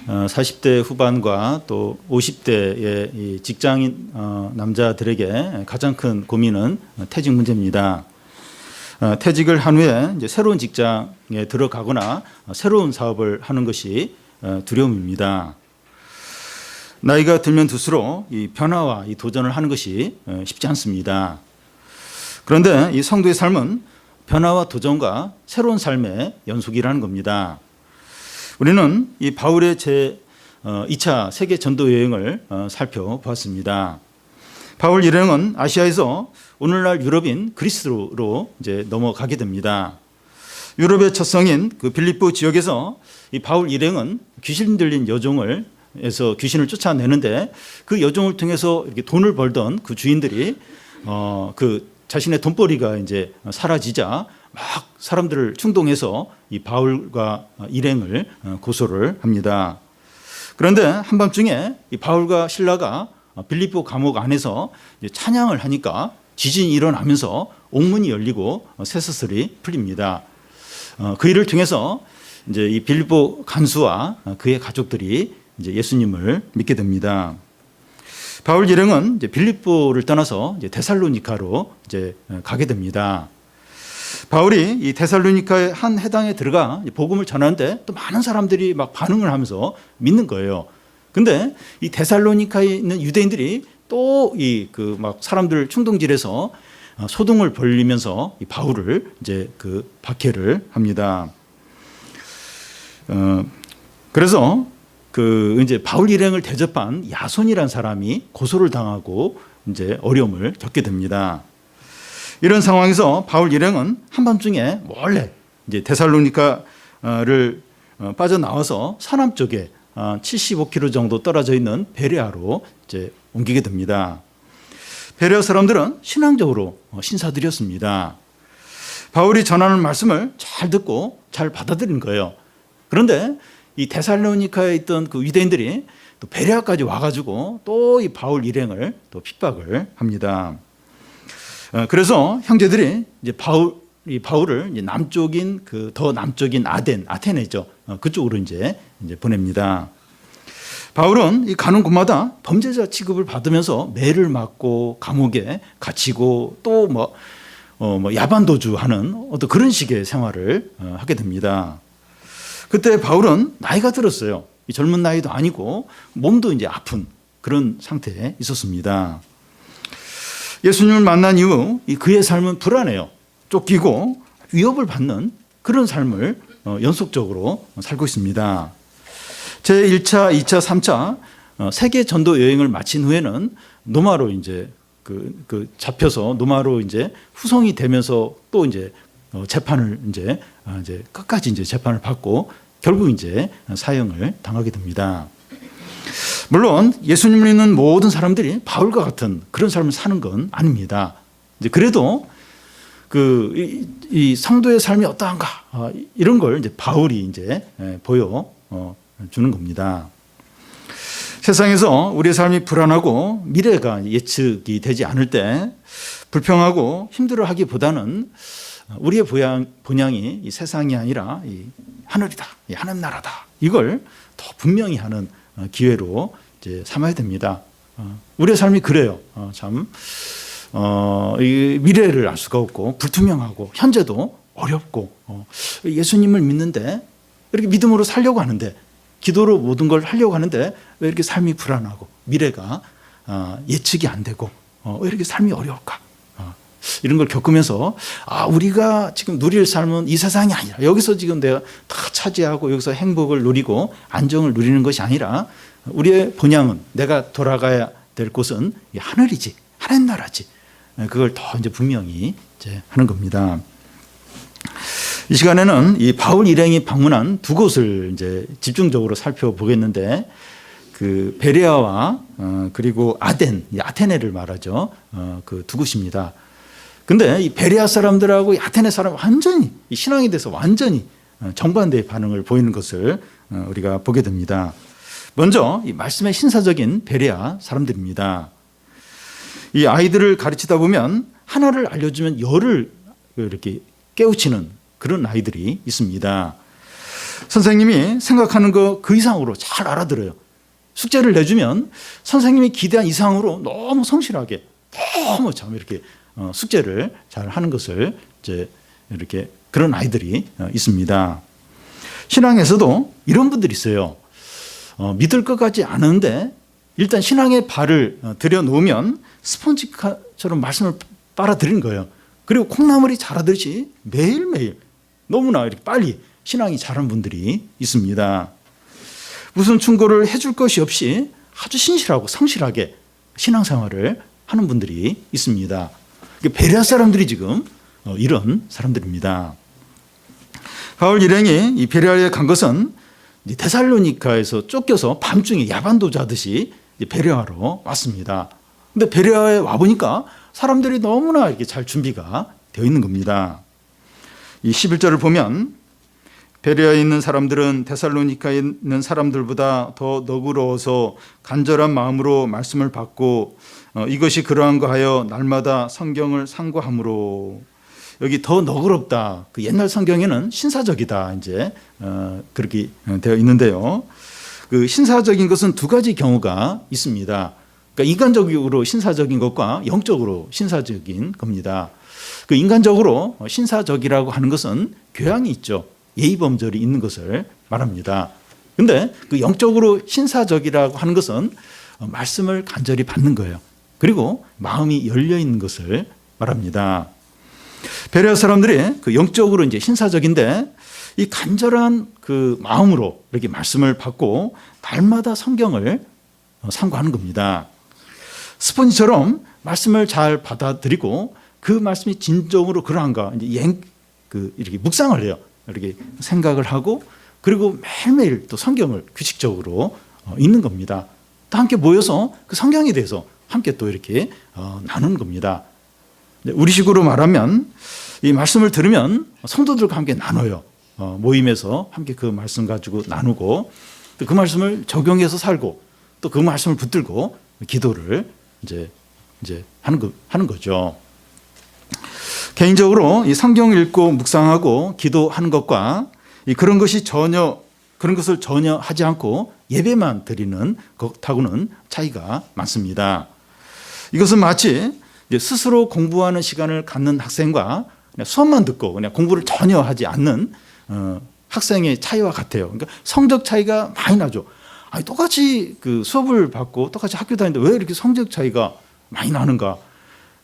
40대 후반과 또 50대의 이 직장인 남자들에게 가장 큰 고민은 퇴직 문제입니다. 퇴직을 한 후에 이제 새로운 직장에 들어가거나 새로운 사업을 하는 것이 두려움입니다. 나이가 들면 들수록 이 변화와 이 도전을 하는 것이 쉽지 않습니다. 그런데 이 성도의 삶은 변화와 도전과 새로운 삶의 연속이라는 겁니다. 우리는 이 바울의 제 2차 세계 전도 여행을 살펴보았습니다. 바울 일행은 아시아에서 오늘날 유럽인 그리스로 이제 넘어가게 됩니다. 유럽의 첫 성인 그 빌립보 지역에서 이 바울 일행은 귀신 들린 여종을 해서 귀신을 쫓아내는데 그 여종을 통해서 이렇게 돈을 벌던 그 주인들이 그 자신의 돈벌이가 이제 사라지자 막 사람들을 충동해서 이 바울과 일행을 고소를 합니다. 그런데 한밤중에 이 바울과 실라가 빌립보 감옥 안에서 찬양을 하니까 지진이 일어나면서 옥문이 열리고 쇠사슬이 풀립니다. 그 일을 통해서 이제 이 빌립보 간수와 그의 가족들이 이제 예수님을 믿게 됩니다. 바울 일행은 이제 빌립보를 떠나서 이제 데살로니가로 이제 가게 됩니다. 바울이 이 데살로니가의 한 해당에 들어가 복음을 전하는데 또 많은 사람들이 막 반응을 하면서 믿는 거예요. 근데 이 데살로니가에 있는 유대인들이 또 이 그 막 사람들 충동질해서 소동을 벌리면서 이 바울을 이제 그 박해를 합니다. 그래서 그 이제 바울 일행을 대접한 야손이라는 사람이 고소를 당하고 이제 어려움을 겪게 됩니다. 이런 상황에서 바울 일행은 한밤중에 몰래 이제 데살로니가를 빠져나와서 서남쪽에 75km 정도 떨어져 있는 베레아로 이제 옮기게 됩니다. 베레아 사람들은 신앙적으로 신사들이었습니다. 바울이 전하는 말씀을 잘 듣고 잘 받아들인 거예요. 그런데 이 데살로니가에 있던 그 유대인들이 또 베레아까지 와가지고 또 이 바울 일행을 또 핍박을 합니다. 그래서 형제들이 이제 바울을 이제 남쪽인 그 더 남쪽인 아테네죠. 그쪽으로 이제 보냅니다. 바울은 이 가는 곳마다 범죄자 취급을 받으면서 매를 맞고 감옥에 갇히고 또 뭐 야반도주하는 어떤 그런 식의 생활을 하게 됩니다. 그때 바울은 나이가 들었어요. 젊은 나이도 아니고 몸도 이제 아픈 그런 상태에 있었습니다. 예수님을 만난 이후 그의 삶은 불안해요. 쫓기고 위협을 받는 그런 삶을 연속적으로 살고 있습니다. 제1차, 2차, 3차 세계 전도 여행을 마친 후에는 노마로 이제 그 잡혀서 노마로 이제 후송이 되면서 또 이제 재판을 이제 끝까지 이제 재판을 받고 결국 이제 사형을 당하게 됩니다. 물론 예수님을 믿는 모든 사람들이 바울과 같은 그런 삶을 사는 건 아닙니다. 이제 그래도 이 성도의 삶이 어떠한가 이런 걸 이제 바울이 이제 보여 주는 겁니다. 세상에서 우리의 삶이 불안하고 미래가 예측이 되지 않을 때 불평하고 힘들어하기보다는 우리의 본향이 이 세상이 아니라 이 하늘이다, 이 하늘 나라다. 이걸 더 분명히 하는 기회로 이제 삼아야 됩니다. 우리의 삶이 그래요. 이 미래를 알 수가 없고 불투명하고 현재도 어렵고 예수님을 믿는데 이렇게 믿음으로 살려고 하는데 기도로 모든 걸 하려고 하는데 왜 이렇게 삶이 불안하고 미래가 예측이 안 되고 왜 이렇게 삶이 어려울까? 이런 걸 겪으면서 우리가 지금 누릴 삶은 이 세상이 아니라 여기서 지금 내가 다 차지하고 여기서 행복을 누리고 안정을 누리는 것이 아니라 우리의 본향은 내가 돌아가야 될 곳은 이 하늘이지, 하늘 나라지. 그걸 더 이제 분명히 이제 하는 겁니다. 이 시간에는 이 바울 일행이 방문한 두 곳을 이제 집중적으로 살펴보겠는데 그 베레아와 그리고 아테네를 말하죠. 그 두 곳입니다. 근데 이 베레아 사람들하고 이 아테네 사람 완전히 이 신앙에 대해서 완전히 정반대의 반응을 보이는 것을 우리가 보게 됩니다. 먼저 이 말씀의 신사적인 베레아 사람들입니다. 이 아이들을 가르치다 보면 하나를 알려주면 열을 이렇게 깨우치는 그런 아이들이 있습니다. 선생님이 생각하는 거 그 이상으로 잘 알아들어요. 숙제를 내주면 선생님이 기대한 이상으로 너무 성실하게 너무 참 이렇게 숙제를 잘 하는 것을 이제 이렇게 그런 아이들이 있습니다. 신앙에서도 이런 분들이 있어요. 믿을 것 같지 않은데 일단 신앙의 발을 들여놓으면 스펀지처럼 말씀을 빨아들이는 거예요. 그리고 콩나물이 자라듯이 매일매일 너무나 이렇게 빨리 신앙이 자란 분들이 있습니다. 무슨 충고를 해줄 것이 없이 아주 신실하고 성실하게 신앙생활을 하는 분들이 있습니다. 베레아 사람들이 지금 이런 사람들입니다. 바울 일행이 이 베레아에 간 것은 데살로니가에서 쫓겨서 밤중에 야반도주 하듯이 베레아로 왔습니다. 근데 베레아에 와보니까 사람들이 너무나 이렇게 잘 준비가 되어 있는 겁니다. 이 11절을 보면 베레아에 있는 사람들은 데살로니가에 있는 사람들보다 더 너그러워서 간절한 마음으로 말씀을 받고 이것이 그러한가 하여 날마다 성경을 상고함으로. 여기 더 너그럽다. 그 옛날 성경에는 신사적이다 이제 그렇게 되어 있는데요. 그 신사적인 것은 두 가지 경우가 있습니다. 그러니까 인간적으로 신사적인 것과 영적으로 신사적인 겁니다. 그 인간적으로 신사적이라고 하는 것은 교양이 있죠. 예의범절이 있는 것을 말합니다. 그런데 그 영적으로 신사적이라고 하는 것은 말씀을 간절히 받는 거예요. 그리고 마음이 열려 있는 것을 말합니다. 베레아 사람들이 그 영적으로 이제 신사적인데 이 간절한 그 마음으로 이렇게 말씀을 받고 날마다 성경을 상고하는 겁니다. 스펀지처럼 말씀을 잘 받아들이고 그 말씀이 진정으로 그러한가 이제 이렇게 묵상을 해요. 이렇게 생각을 하고 그리고 매일매일 또 성경을 규칙적으로 읽는 겁니다. 또 함께 모여서 그 성경에 대해서 함께 또 이렇게 나누는 겁니다. 우리식으로 말하면 이 말씀을 들으면 성도들과 함께 나눠요. 모임에서 함께 그 말씀 가지고 나누고 또 그 말씀을 적용해서 살고 또 그 말씀을 붙들고 기도를 이제 하는 거죠. 개인적으로 이 성경 읽고 묵상하고 기도하는 것과 그런 것을 전혀 하지 않고 예배만 드리는 것하고는 차이가 많습니다. 이것은 마치 스스로 공부하는 시간을 갖는 학생과 그냥 수업만 듣고 그냥 공부를 전혀 하지 않는 학생의 차이와 같아요. 그러니까 성적 차이가 많이 나죠. 아니, 똑같이 그 수업을 받고 똑같이 학교 다니는데 왜 이렇게 성적 차이가 많이 나는가?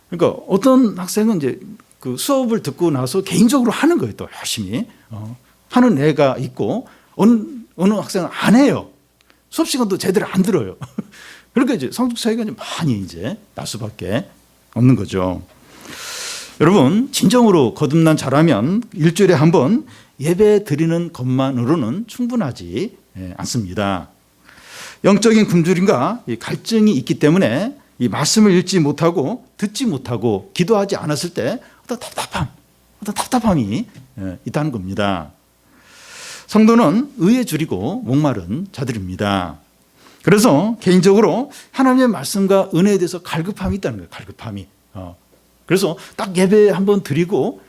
그러니까 어떤 학생은 이제 그 수업을 듣고 나서 개인적으로 하는 거예요. 또 열심히 하는 애가 있고 어느 학생은 안 해요. 수업 시간도 제대로 안 들어요. 그러니까 이제 성적 차이가 많이 이제 날 수밖에 없는 거죠. 여러분, 진정으로 거듭난 자라면 일주일에 한 번 예배 드리는 것만으로는 충분하지 않습니다. 영적인 굶주림과 갈증이 있기 때문에 이 말씀을 읽지 못하고 듣지 못하고 기도하지 않았을 때 어떤 답답함이 있다는 겁니다. 성도는 의에 줄이고 목마른 자들입니다. 그래서 개인적으로 하나님의 말씀과 은혜에 대해서 갈급함이 있다는 거예요. 갈급함이. 그래서 딱 예배 한번 드리고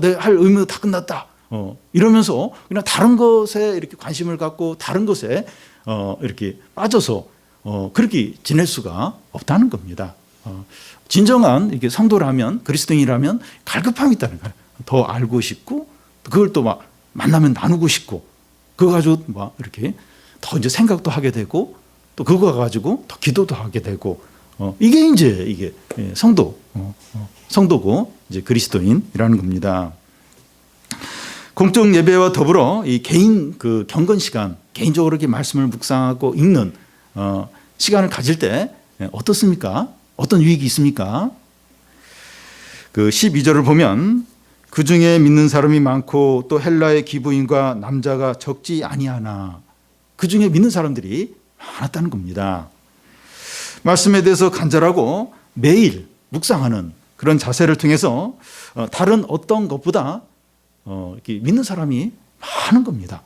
내 할 의무 다 끝났다. 이러면서 그냥 다른 것에 이렇게 관심을 갖고 다른 것에 이렇게 빠져서 그렇게 지낼 수가 없다는 겁니다. 진정한 이렇게 성도라면 그리스도인이라면 갈급함이 있다는 거예요. 더 알고 싶고 그걸 또 막 만나면 나누고 싶고 그거 가지고 막 이렇게 더 이제 생각도 하게 되고 또 그거 가지고 더 기도도 하게 되고 이게 성도고 이제 그리스도인이라는 겁니다. 공적 예배와 더불어 이 개인 그 경건 시간, 개인적으로 이렇게 말씀을 묵상하고 읽는 시간을 가질 때 어떻습니까? 어떤 유익이 있습니까? 그 12절을 보면 그 중에 믿는 사람이 많고 또 헬라의 기부인과 남자가 적지 아니하나 그 중에 믿는 사람들이 많았다는 겁니다. 말씀에 대해서 간절하고 매일 묵상하는 그런 자세를 통해서 다른 어떤 것보다 이렇게 믿는 사람이 많은 겁니다.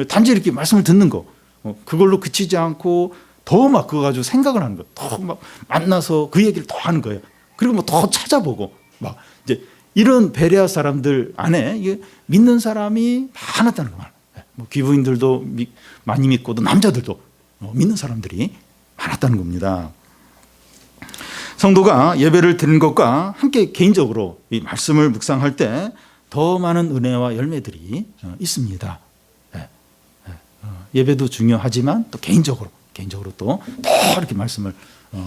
단지 이렇게 말씀을 듣는 거 그걸로 그치지 않고 더 막 그거 가지고 생각을 하는 거, 더 막 만나서 그 얘기를 더 하는 거예요. 그리고 뭐 더 찾아보고 막 이제 이런 베레아 사람들 안에 이게 믿는 사람이 많았다는 거예요. 뭐 귀부인들도 많이 믿고 또 남자들도 믿는 사람들이 많았다는 겁니다. 성도가 예배를 드리는 것과 함께 개인적으로 이 말씀을 묵상할 때 더 많은 은혜와 열매들이 있습니다. 예배도 중요하지만 또 개인적으로 또 더 이렇게 말씀을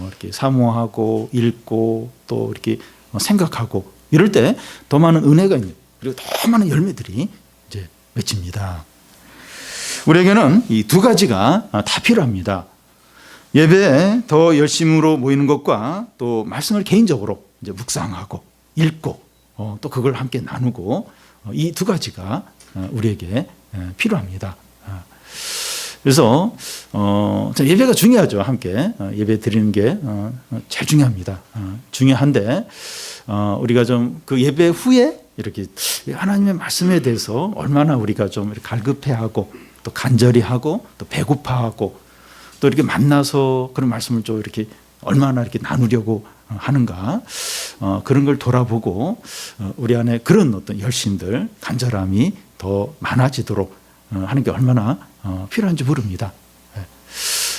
이렇게 사모하고 읽고 또 이렇게 생각하고 이럴 때 더 많은 은혜가 있는, 그리고 더 많은 열매들이 이제 맺힙니다. 우리에게는 이 두 가지가 다 필요합니다. 예배에 더 열심으로 모이는 것과 또 말씀을 개인적으로 이제 묵상하고 읽고 또 그걸 함께 나누고 이 두 가지가 우리에게 필요합니다. 그래서 예배가 중요하죠. 함께 예배 드리는 게 제일 중요합니다. 중요한데 우리가 좀 그 예배 후에 이렇게 하나님의 말씀에 대해서 얼마나 우리가 좀 이렇게 갈급해하고 또 간절히 하고 또 배고파하고 또 이렇게 만나서 그런 말씀을 좀 이렇게 얼마나 이렇게 나누려고 하는가, 그런 걸 돌아보고 우리 안에 그런 어떤 열심들, 간절함이 더 많아지도록 하는 게 얼마나 필요한지 모릅니다.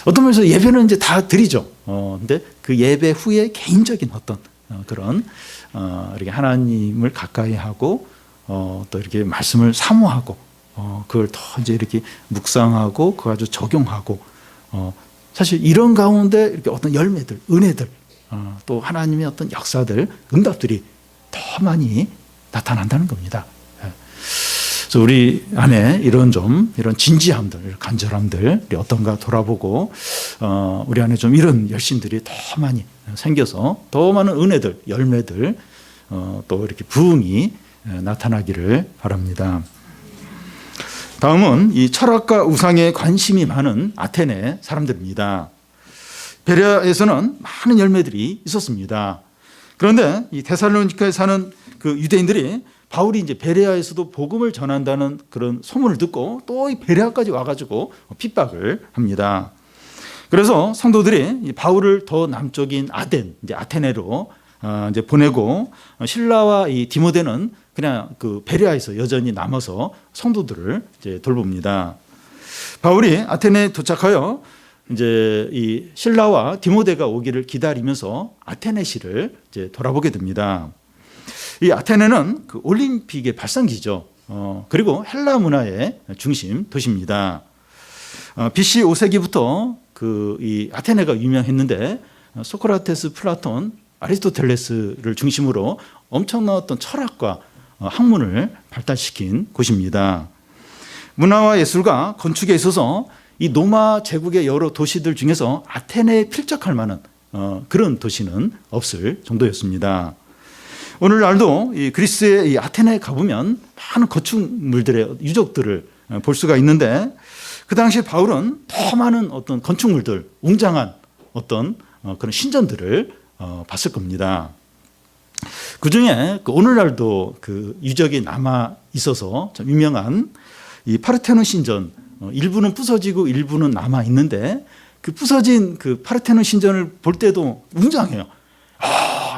어떤 면에서 예배는 이제 다 드리죠. 근데 그 예배 후에 개인적인 어떤 그런 이렇게 하나님을 가까이 하고 또 이렇게 말씀을 사모하고 그걸 더 이제 이렇게 묵상하고 그거 아주 적용하고 사실 이런 가운데 이렇게 어떤 열매들, 은혜들, 또 하나님의 어떤 역사들, 응답들이 더 많이 나타난다는 겁니다. 그래서 우리 안에 이런 진지함들, 이런 간절함들 어떤가 돌아보고 우리 안에 좀 이런 열심들이 더 많이 생겨서 더 많은 은혜들, 열매들, 또 이렇게 부흥이 나타나기를 바랍니다. 다음은 이 철학과 우상에 관심이 많은 아테네 사람들입니다. 베레아에서는 많은 열매들이 있었습니다. 그런데 이 데살로니카에 사는 그 유대인들이 바울이 이제 베레아에서도 복음을 전한다는 그런 소문을 듣고 또 이 베레아까지 와가지고 핍박을 합니다. 그래서 성도들이 바울을 더 남쪽인 이제 아테네로 이제 보내고 실라와 이 디모데는 그냥 그 베레아에서 여전히 남아서 성도들을 이제 돌봅니다. 바울이 아테네에 도착하여 이제 이 실라와 디모데가 오기를 기다리면서 아테네시를 이제 돌아보게 됩니다. 이 아테네는 그 올림픽의 발상지죠. 그리고 헬라 문화의 중심 도시입니다. BC 5세기부터 그 이 아테네가 유명했는데 소크라테스, 플라톤, 아리스토텔레스를 중심으로 엄청난 어떤 철학과 학문을 발달시킨 곳입니다. 문화와 예술과 건축에 있어서 이 로마 제국의 여러 도시들 중에서 아테네에 필적할 만한 그런 도시는 없을 정도였습니다. 오늘날도 이 그리스의 이 아테네에 가보면 많은 건축물들의 유적들을 볼 수가 있는데 그 당시에 바울은 더 많은 어떤 건축물들, 웅장한 어떤 그런 신전들을 봤을 겁니다. 그 중에 오늘날도 그 유적이 남아 있어서 좀 유명한 이 파르테논 신전, 일부는 부서지고 일부는 남아 있는데 그 부서진 그 파르테논 신전을 볼 때도 웅장해요.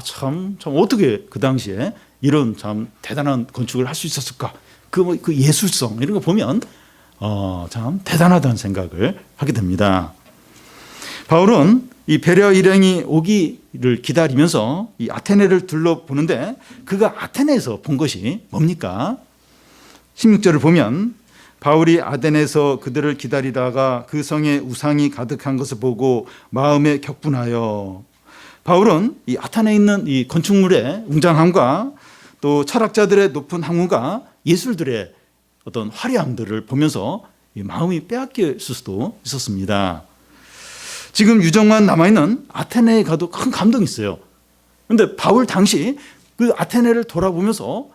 참 어떻게 그 당시에 이런 참 대단한 건축을 할 수 있었을까? 그 예술성 이런 거 보면 참 대단하다는 생각을 하게 됩니다. 바울은 이 베레아 일행이 오기를 기다리면서 이 아테네를 둘러보는데 그가 아테네에서 본 것이 뭡니까? 16절을 보면 바울이 아테네에서 그들을 기다리다가 그 성에 우상이 가득한 것을 보고 마음에 격분하여, 바울은 이 아테네에 있는 이 건축물의 웅장함과 또 철학자들의 높은 학문과 예술들의 어떤 화려함들을 보면서 이 마음이 빼앗길 수도 있었습니다. 지금 유적만 남아있는 아테네에 가도 큰 감동이 있어요. 그런데 바울 당시 그 아테네를 돌아보면서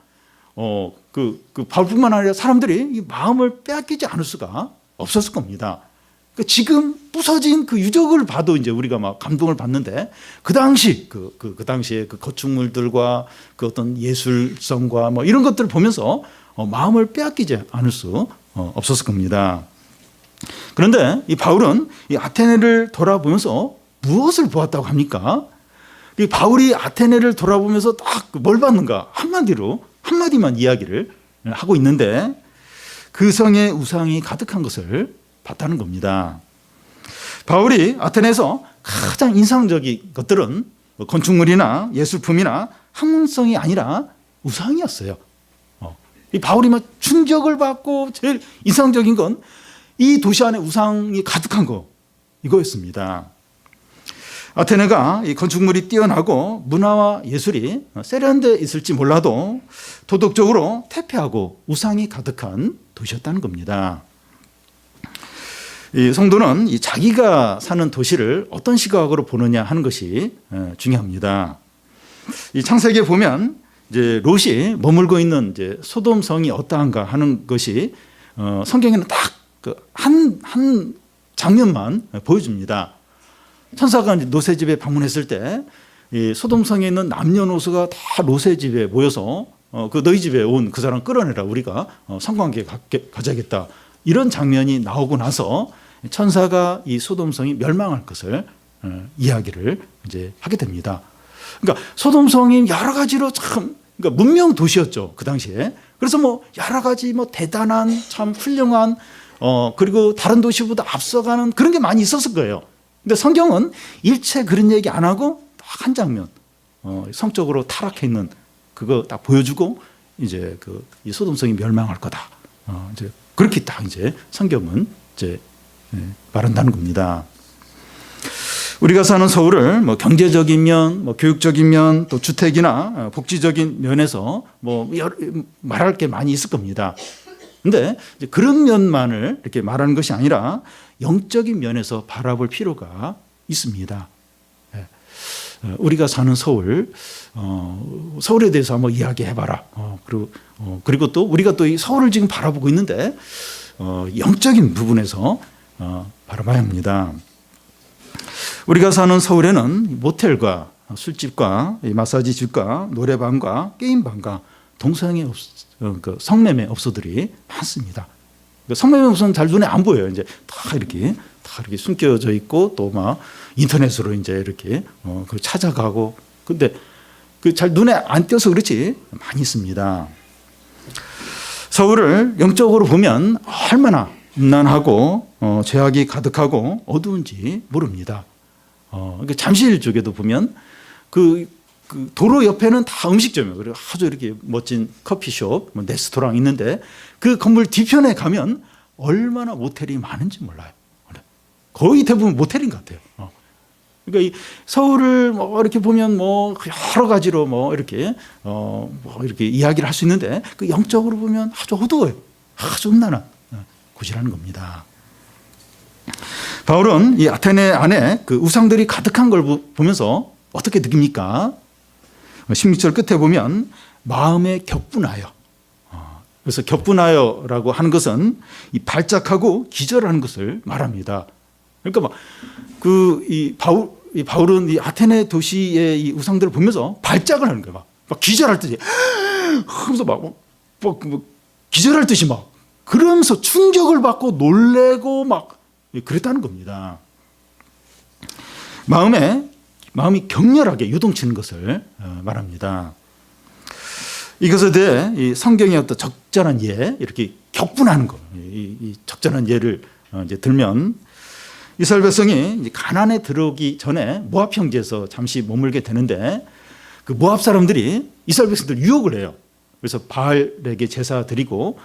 그 바울뿐만 아니라 사람들이 이 마음을 빼앗기지 않을 수가 없었을 겁니다. 그러니까 지금 부서진 그 유적을 봐도 이제 우리가 막 감동을 받는데 그 당시 그 당시에 그 건축물들과 그 어떤 예술성과 뭐 이런 것들을 보면서 마음을 빼앗기지 않을 수 없었을 겁니다. 그런데 이 바울은 이 아테네를 돌아보면서 무엇을 보았다고 합니까? 이 바울이 아테네를 돌아보면서 딱 뭘 받는가 한마디만 이야기를 하고 있는데 그 성에 우상이 가득한 것을 봤다는 겁니다. 바울이 아테네에서 가장 인상적인 것들은 건축물이나 예술품이나 학문성이 아니라 우상이었어요. 이 바울이 막 충격을 받고 제일 인상적인 건 이 도시 안에 우상이 가득한 거 이거였습니다. 아테네가 이 건축물이 뛰어나고 문화와 예술이 세련되어 있을지 몰라도 도덕적으로 태폐하고 우상이 가득한 도시였다는 겁니다. 이 성도는 이 자기가 사는 도시를 어떤 시각으로 보느냐 하는 것이 중요합니다. 이 창세기에 보면 이제 롯이 머물고 있는 이제 소돔성이 어떠한가 하는 것이 성경에는 딱 한 장면만 보여줍니다. 천사가 롯의 집에 방문했을 때 이 소돔성에 있는 남녀노소가 다 롯의 집에 모여서 그 너희 집에 온 그 사람 끌어내라, 우리가 성관계 가져야겠다, 이런 장면이 나오고 나서 천사가 이 소돔성이 멸망할 것을 이야기를 이제 하게 됩니다. 그러니까 소돔성이 여러 가지로 참 그러니까 문명 도시였죠, 그 당시에. 그래서 뭐 여러 가지 뭐 대단한 참 훌륭한 그리고 다른 도시보다 앞서가는 그런 게 많이 있었을 거예요. 근데 성경은 일체 그런 얘기 안 하고 딱 한 장면, 성적으로 타락해 있는 그거 딱 보여주고 이제 이 소돔성이 멸망할 거다. 이제 그렇게 딱 이제 성경은 이제 말한다는 겁니다. 우리가 사는 서울을 뭐 경제적인 면, 뭐 교육적인 면, 또 주택이나 복지적인 면에서 뭐 말할 게 많이 있을 겁니다. 근데 그런 면만을 이렇게 말하는 것이 아니라 영적인 면에서 바라볼 필요가 있습니다. 우리가 사는 서울, 서울에 대해서 한번 이야기해봐라. 그리고 또 우리가 또 이 서울을 지금 바라보고 있는데 영적인 부분에서 바라봐야 합니다. 우리가 사는 서울에는 모텔과 술집과 마사지집과 노래방과 게임방과 동성애 성매매 업소들이 많습니다. 성매매 업소는 잘 눈에 안 보여요. 이제 다 이렇게 숨겨져 있고 또 막 인터넷으로 이제 이렇게 찾아가고, 근데 잘 눈에 안 띄어서 그렇지 많이 있습니다. 서울을 영적으로 보면 얼마나 음란하고 죄악이 가득하고 어두운지 모릅니다. 그러니까 잠실 쪽에도 보면 그 도로 옆에는 다 음식점이에요. 그리고 아주 이렇게 멋진 커피숍, 레스토랑 있는데 그 건물 뒤편에 가면 얼마나 모텔이 많은지 몰라요. 거의 대부분 모텔인 것 같아요. 그러니까 이 서울을 뭐 이렇게 보면 뭐 여러 가지로 뭐 이렇게 이야기를 할 수 있는데 그 영적으로 보면 아주 어두워요. 아주 음란한 곳이라는 겁니다. 바울은 이 아테네 안에 그 우상들이 가득한 걸 보면서 어떻게 느낍니까? 16절 끝에 보면 마음에 격분하여. 그래서 격분하여라고 하는 것은 이 발작하고 기절하는 것을 말합니다. 그러니까 이 바울은 이 아테네 도시의 이 우상들을 보면서 발작을 하는 거예요. 막 기절할 듯이. 그러면서 막 기절할 듯이 막 그러면서 충격을 받고 놀래고 막 그랬다는 겁니다. 마음이 격렬하게 요동치는 것을 말합니다. 이것에 대해 이 성경의 어떤 적절한 예, 이렇게 격분하는 거, 이 적절한 예를 이제 들면 이스라엘 백성이 가나안에 들어오기 전에 모압 평지에서 잠시 머물게 되는데 그 모압 사람들이 이스라엘 백성들 유혹을 해요. 그래서 바알에게 제사 드리고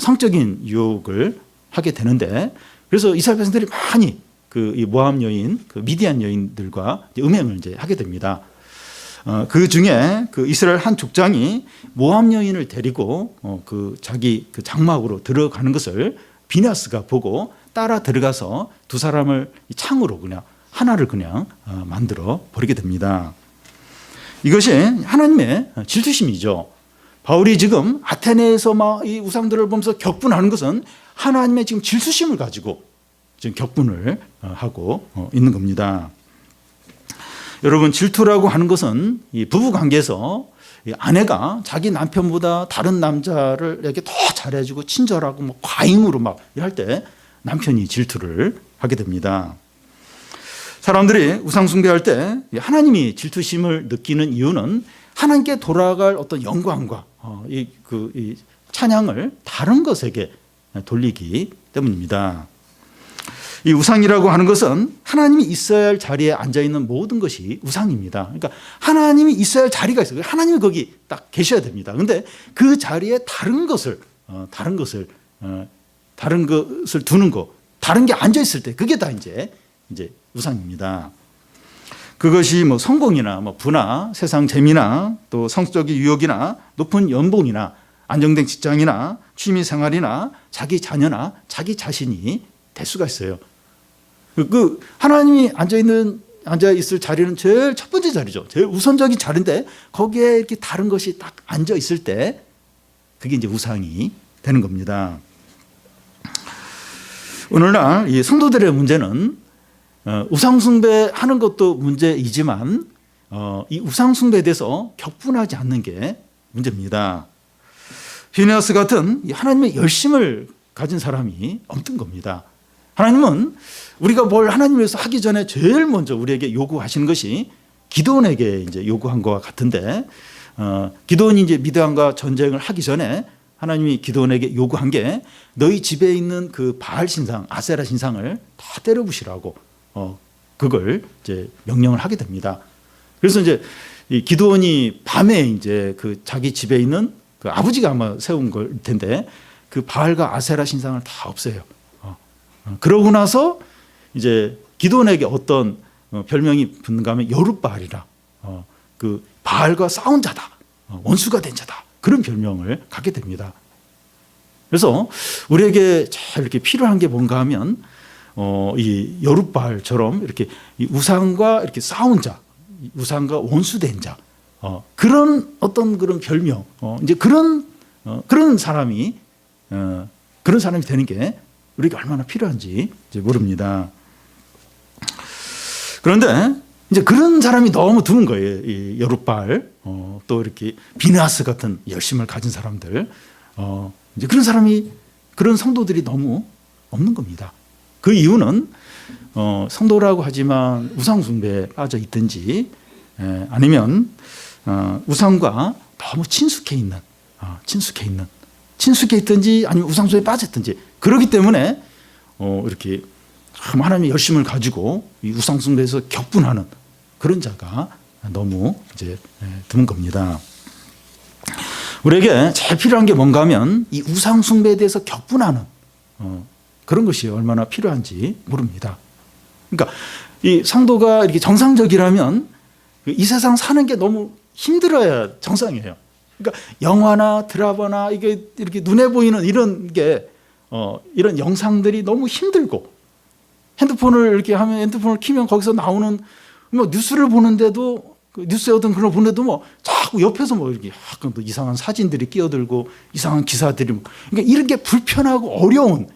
성적인 유혹을 하게 되는데, 그래서 이스라엘 백성들이 많이 이 모압 여인, 그 미디안 여인들과 음행을 이제 하게 됩니다. 그 중에 그 이스라엘 한 족장이 모압 여인을 데리고 자기 그 장막으로 들어가는 것을 비나스가 보고 따라 들어가서 두 사람을 창으로 하나를 만들어 버리게 됩니다. 이것이 하나님의 질투심이죠. 바울이 지금 아테네에서 막 이 우상들을 보면서 격분하는 것은 하나님의 지금 질투심을 가지고 지금 격분을 하고 있는 겁니다. 여러분, 질투라고 하는 것은 이 부부 관계에서 아내가 자기 남편보다 다른 남자를 이렇게 더 잘해주고 친절하고 뭐 과잉으로 막 할 때 남편이 질투를 하게 됩니다. 사람들이 우상 숭배할 때 하나님이 질투심을 느끼는 이유는 하나님께 돌아갈 어떤 영광과 이 찬양을 다른 것에게 돌리기 때문입니다. 이 우상이라고 하는 것은 하나님이 있어야 할 자리에 앉아 있는 모든 것이 우상입니다. 그러니까 하나님이 있어야 할 자리가 있어요. 하나님이 거기 딱 계셔야 됩니다. 그런데 그 자리에 다른 것을 두는 거, 다른 게 앉아 있을 때 그게 다 이제 우상입니다. 그것이 뭐 성공이나 뭐 부나 세상 재미나 또 성적인 유혹이나 높은 연봉이나 안정된 직장이나 취미 생활이나 자기 자녀나 자기 자신이 될 수가 있어요. 그 하나님이 앉아 있을 자리는 제일 첫 번째 자리죠. 제일 우선적인 자리인데 거기에 이렇게 다른 것이 딱 앉아 있을 때 그게 이제 우상이 되는 겁니다. 오늘날 이 성도들의 문제는 우상 숭배하는 것도 문제이지만 이 우상 숭배에 대해서 격분하지 않는 게 문제입니다. 피네아스 같은 하나님의 열심을 가진 사람이 없는 겁니다. 하나님은 우리가 뭘 하나님 위해서 하기 전에 제일 먼저 우리에게 요구하시는 것이 기드온에게 이제 요구한 것과 같은데, 기드온이 이제 미디안과 전쟁을 하기 전에 하나님이 기드온에게 요구한 게 너희 집에 있는 그 바알 신상, 아세라 신상을 다 때려부시라고 그걸 이제 명령을 하게 됩니다. 그래서 이제 이 기드온이 밤에 이제 그 자기 집에 있는 그 아버지가 아마 세운 걸 텐데 그 바알과 아세라 신상을 다 없애요. 그러고 나서 이제 기드온에게 어떤 별명이 붙는가 하면 여룻바알이라, 그 바알과 싸운 자다, 원수가 된 자다, 그런 별명을 갖게 됩니다. 그래서 우리에게 제일 이렇게 필요한 게 뭔가 하면 이 여룻바알처럼 이렇게 이 우상과 이렇게 싸운 자, 우상과 원수된 자, 그런 어떤 그런 별명, 이제 그런 사람이 되는 게 우리가 얼마나 필요한지 이제 모릅니다. 그런데 이제 그런 사람이 너무 드문 거예요. 이 여룻바알, 또 이렇게 비느하스 같은 열심을 가진 사람들, 이제 그런 성도들이 너무 없는 겁니다. 그 이유는 성도라고 하지만 우상 숭배에 빠져 있든지, 아니면 우상과 너무 친숙해 있든지, 아니면 우상 숭배에 빠졌든지, 그렇기 때문에 이렇게 하나님의 열심을 가지고 이 우상 숭배에서 격분하는 그런 자가 너무 이제 드문 겁니다. 우리에게 제일 필요한 게 뭔가 하면 이 우상 숭배에 대해서 격분하는 그런 것이 얼마나 필요한지 모릅니다. 그러니까 이 성도가 이렇게 정상적이라면 이 세상 사는 게 너무 힘들어야 정상이에요. 그러니까 영화나 드라마나 이게 이렇게 눈에 보이는 이런 게 이런 영상들이 너무 힘들고, 핸드폰을 이렇게 하면 핸드폰을 키면 거기서 나오는 뭐 뉴스를 보는데도, 그 뉴스에 어떤 그런 걸 보는데도 뭐 자꾸 옆에서 뭐 이렇게 약간 또 이상한 사진들이 끼어들고 이상한 기사들이, 그러니까 이런 게 불편하고 어려운,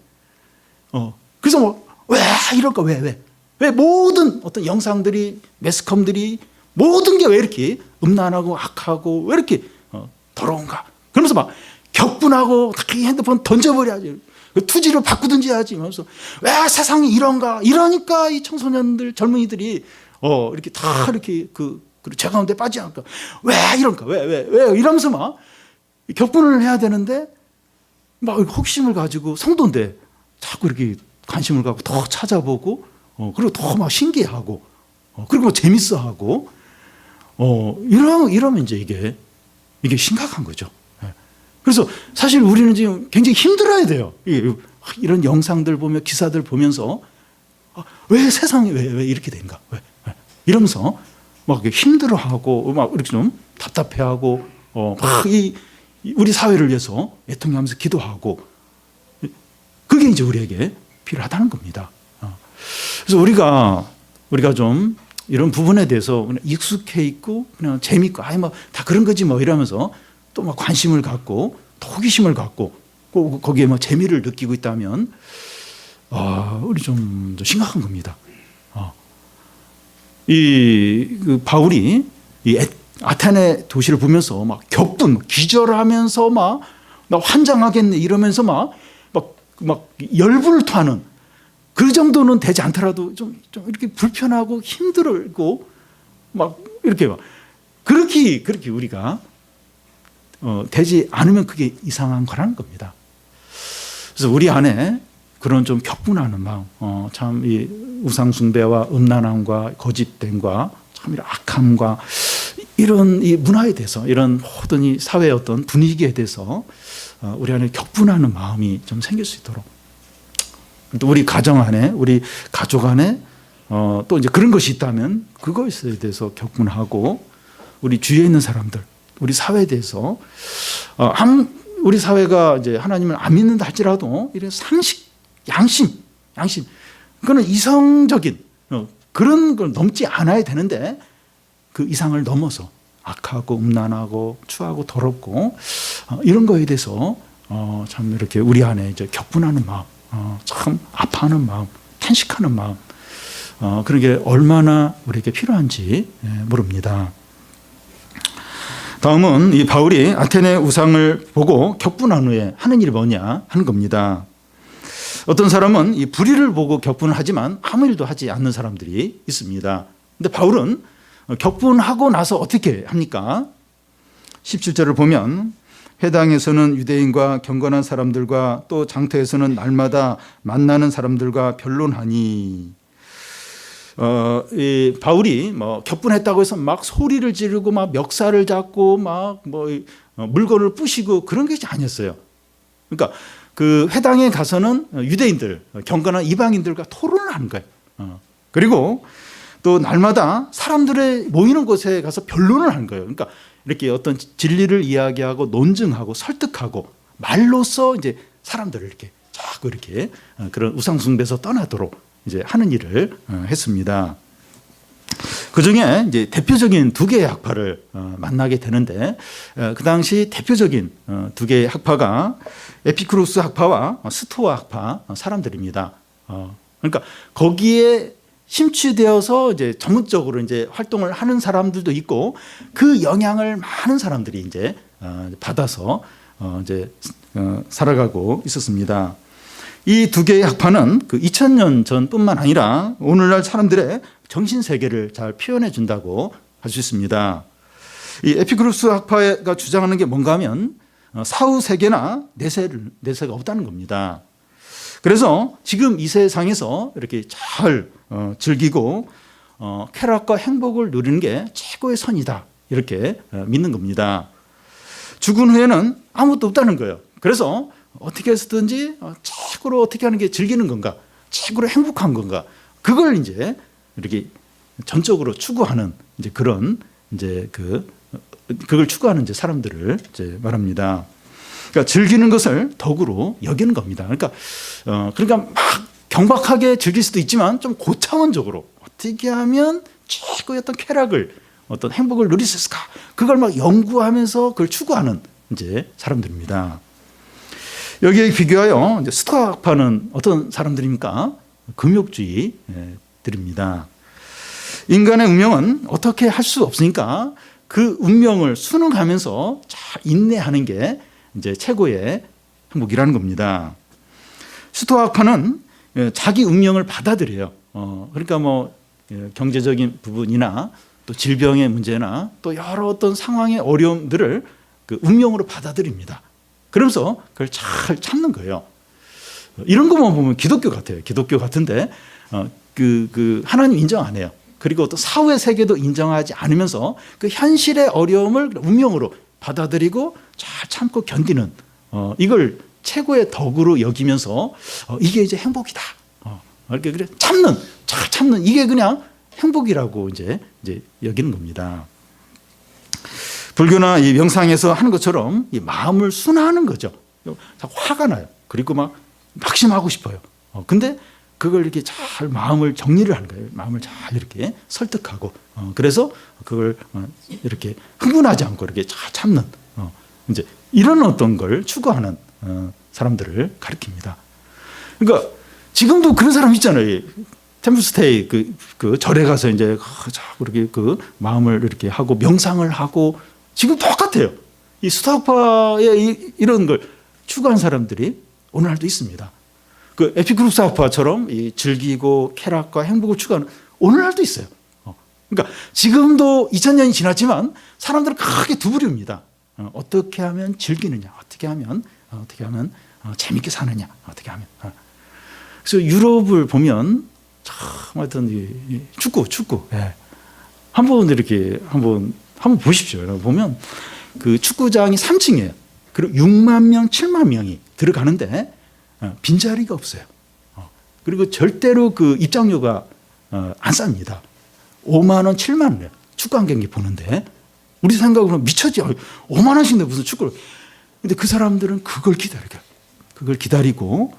그래서 뭐 왜 이럴까, 왜 모든 어떤 영상들이, 매스컴들이 모든 게 왜 이렇게 음란하고 악하고 왜 이렇게 더러운가, 그러면서 막 격분하고 이 핸드폰 던져버려야지, 투지를 바꾸든지 해야지 하면서 왜 세상이 이런가, 이러니까 이 청소년들, 젊은이들이 이렇게 다 이렇게 그 죄 가운데 빠지지 않을까, 왜 이런가, 왜 이러면서 막 격분을 해야 되는데, 막 혹심을 가지고 성도인데 자꾸 이렇게 관심을 갖고 더 찾아보고, 그리고 더 막 신기해하고, 그리고 뭐 재밌어하고, 이러면 이제 이게 심각한 거죠. 그래서 사실 우리는 지금 굉장히 힘들어야 돼요. 이런 영상들 보며, 기사들 보면서 왜 세상이 왜 이렇게 된가, 왜 이러면서 막 힘들어하고 막 이렇게 좀 답답해하고, 막 우리 사회를 위해서 애통하면서 기도하고, 그게 이제 우리에게 필요하다는 겁니다. 그래서 우리가 좀 이런 부분에 대해서 그냥 익숙해 있고 그냥 재밌고, 뭐 다 그런 거지 뭐 이러면서 또 막 관심을 갖고 또 호기심을 갖고 거기에 뭐 재미를 느끼고 있다면 우리 좀 심각한 겁니다. 그 바울이 이 아테네 도시를 보면서 막 격분, 기절하면서 막 나 환장하겠네 이러면서 막 열불을 토하는 그 정도는 되지 않더라도 좀 이렇게 불편하고 힘들고 막 이렇게 막 그렇게 우리가 되지 않으면 그게 이상한 거라는 겁니다. 그래서 우리 안에 그런 좀 격분하는 마음, 참 이 우상 숭배와 음란함과 거짓됨과 참 이런 악함과 이런 이 문화에 대해서 이런 모든 이 사회의 어떤 분위기에 대해서 우리 안에 격분하는 마음이 좀 생길 수 있도록 또 우리 가정 안에 우리 가족 안에 또 이제 그런 것이 있다면 그것에 대해서 격분하고 우리 주위에 있는 사람들 우리 사회에 대해서 우리 사회가 이제 하나님을 안 믿는다 할지라도 이런 상식 양심 그거는 이성적인 그런 걸 넘지 않아야 되는데 그 이상을 넘어서 악하고 음란하고 추하고 더럽고 이런 거에 대해서 참 이렇게 우리 안에 이제 격분하는 마음, 참 아파하는 마음, 탄식하는 마음, 그런 게 얼마나 우리에게 필요한지 모릅니다. 다음은 이 바울이 아테네 우상을 보고 격분한 후에 하는 일이 뭐냐 하는 겁니다. 어떤 사람은 이 불의를 보고 격분을 하지만 아무 일도 하지 않는 사람들이 있습니다. 근데 바울은 격분하고 나서 어떻게 합니까? 17절을 보면 회당에서는 유대인과 경건한 사람들과 또 장터에서는 날마다 만나는 사람들과 변론하니 이 바울이 뭐 격분했다고 해서 막 소리를 지르고 막 멱살을 잡고 막 뭐 물건을 부시고 그런 것이 아니었어요. 그러니까 그 회당에 가서는 유대인들, 경건한 이방인들과 토론을 하는 거예요. 그리고 또 날마다 사람들의 모이는 곳에 가서 변론을 하는 거예요. 그러니까 이렇게 어떤 진리를 이야기하고 논증하고 설득하고 말로써 이제 사람들을 이렇게 자꾸 이렇게 그런 우상숭배에서 떠나도록 이제 하는 일을 했습니다. 그 중에 이제 대표적인 두 개의 학파를 만나게 되는데 그 당시 대표적인 두 개의 학파가 에피쿠로스 학파와 스토아 학파 사람들입니다. 그러니까 거기에 심취되어서 이제 전문적으로 이제 활동을 하는 사람들도 있고 그 영향을 많은 사람들이 이제 받아서 이제 살아가고 있었습니다. 이 두 개의 학파는 그 2000년 전뿐만 아니라 오늘날 사람들의 정신 세계를 잘 표현해 준다고 할 수 있습니다. 이 에피쿠로스 학파가 주장하는 게 뭔가 하면 사후 세계나 내세가 없다는 겁니다. 그래서 지금 이 세상에서 이렇게 잘 즐기고 쾌락과 행복을 누리는 게 최고의 선이다 이렇게 믿는 겁니다. 죽은 후에는 아무것도 없다는 거예요. 그래서 어떻게 해서든지 최고로 어떻게 하는 게 즐기는 건가, 최고로 행복한 건가, 그걸 이제 이렇게 전적으로 추구하는 이제 그런 이제 그걸 추구하는 이제 사람들을 이제 말합니다. 그러니까 즐기는 것을 덕으로 여기는 겁니다. 그러니까 막 경박하게 즐길 수도 있지만 좀 고차원적으로 어떻게 하면 최고의 어떤 쾌락을 어떤 행복을 누릴 수 있을까? 그걸 막 연구하면서 그걸 추구하는 이제 사람들입니다. 여기에 비교하여 이제 스토아파는 어떤 사람들입니까? 금욕주의들입니다. 인간의 운명은 어떻게 할 수 없으니까 그 운명을 순응하면서 잘 인내하는 게 이제 최고의 행복이라는 겁니다. 스토아파는 자기 운명을 받아들여요. 그러니까 뭐 경제적인 부분이나 또 질병의 문제나 또 여러 어떤 상황의 어려움들을 그 운명으로 받아들입니다. 그러면서 그걸 잘 참는 거예요. 이런 것만 보면 기독교 같아요. 기독교 같은데 그 하나님 인정 안 해요. 그리고 또 사후의 세계도 인정하지 않으면서 그 현실의 어려움을 운명으로 받아들이고 잘 참고 견디는 이걸 최고의 덕으로 여기면서 이게 이제 행복이다. 이렇게 그래 잘 참는 이게 그냥 행복이라고 이제 여기는 겁니다. 불교나 이 명상에서 하는 것처럼 이 마음을 순화하는 거죠. 화가 나요. 그리고 막 낙심하고 싶어요. 근데 그걸 이렇게 잘 마음을 정리를 하는 거예요. 마음을 잘 이렇게 설득하고 그래서 그걸 이렇게 흥분하지 않고 이렇게 잘 참는 이제 이런 어떤 걸 추구하는 사람들을 가리킵니다. 그러니까 지금도 그런 사람 있잖아요. 템플스테이 그 절에 가서 이제 그렇게 그 마음을 이렇게 하고 명상을 하고 지금 똑같아요. 이 스토아파의 이런 걸 추구한 사람들이 오늘날도 있습니다. 그 에피쿠로스아파처럼 이 즐기고 쾌락과 행복을 추구하는 오늘날도 있어요. 그러니까 지금도 2000년이 지났지만 사람들은 크게 두 부류입니다. 어떻게 하면 즐기느냐, 어떻게 하면 재밌게 사느냐, 어떻게 하면. 그래서 유럽을 보면 참 하여튼 이 축구, 예. 한번 보십시오. 보면 그 축구장이 3층이에요. 그리고 6만 명, 7만 명이 들어가는데 빈자리가 없어요. 그리고 절대로 그 입장료가 안 쌉니다. 5만 원, 7만 원이에요. 축구 한 경기 보는데 우리 생각으로는 미쳤지. 5만 원씩인데 무슨 축구를. 근데 그 사람들은 그걸 기다려요. 그걸 기다리고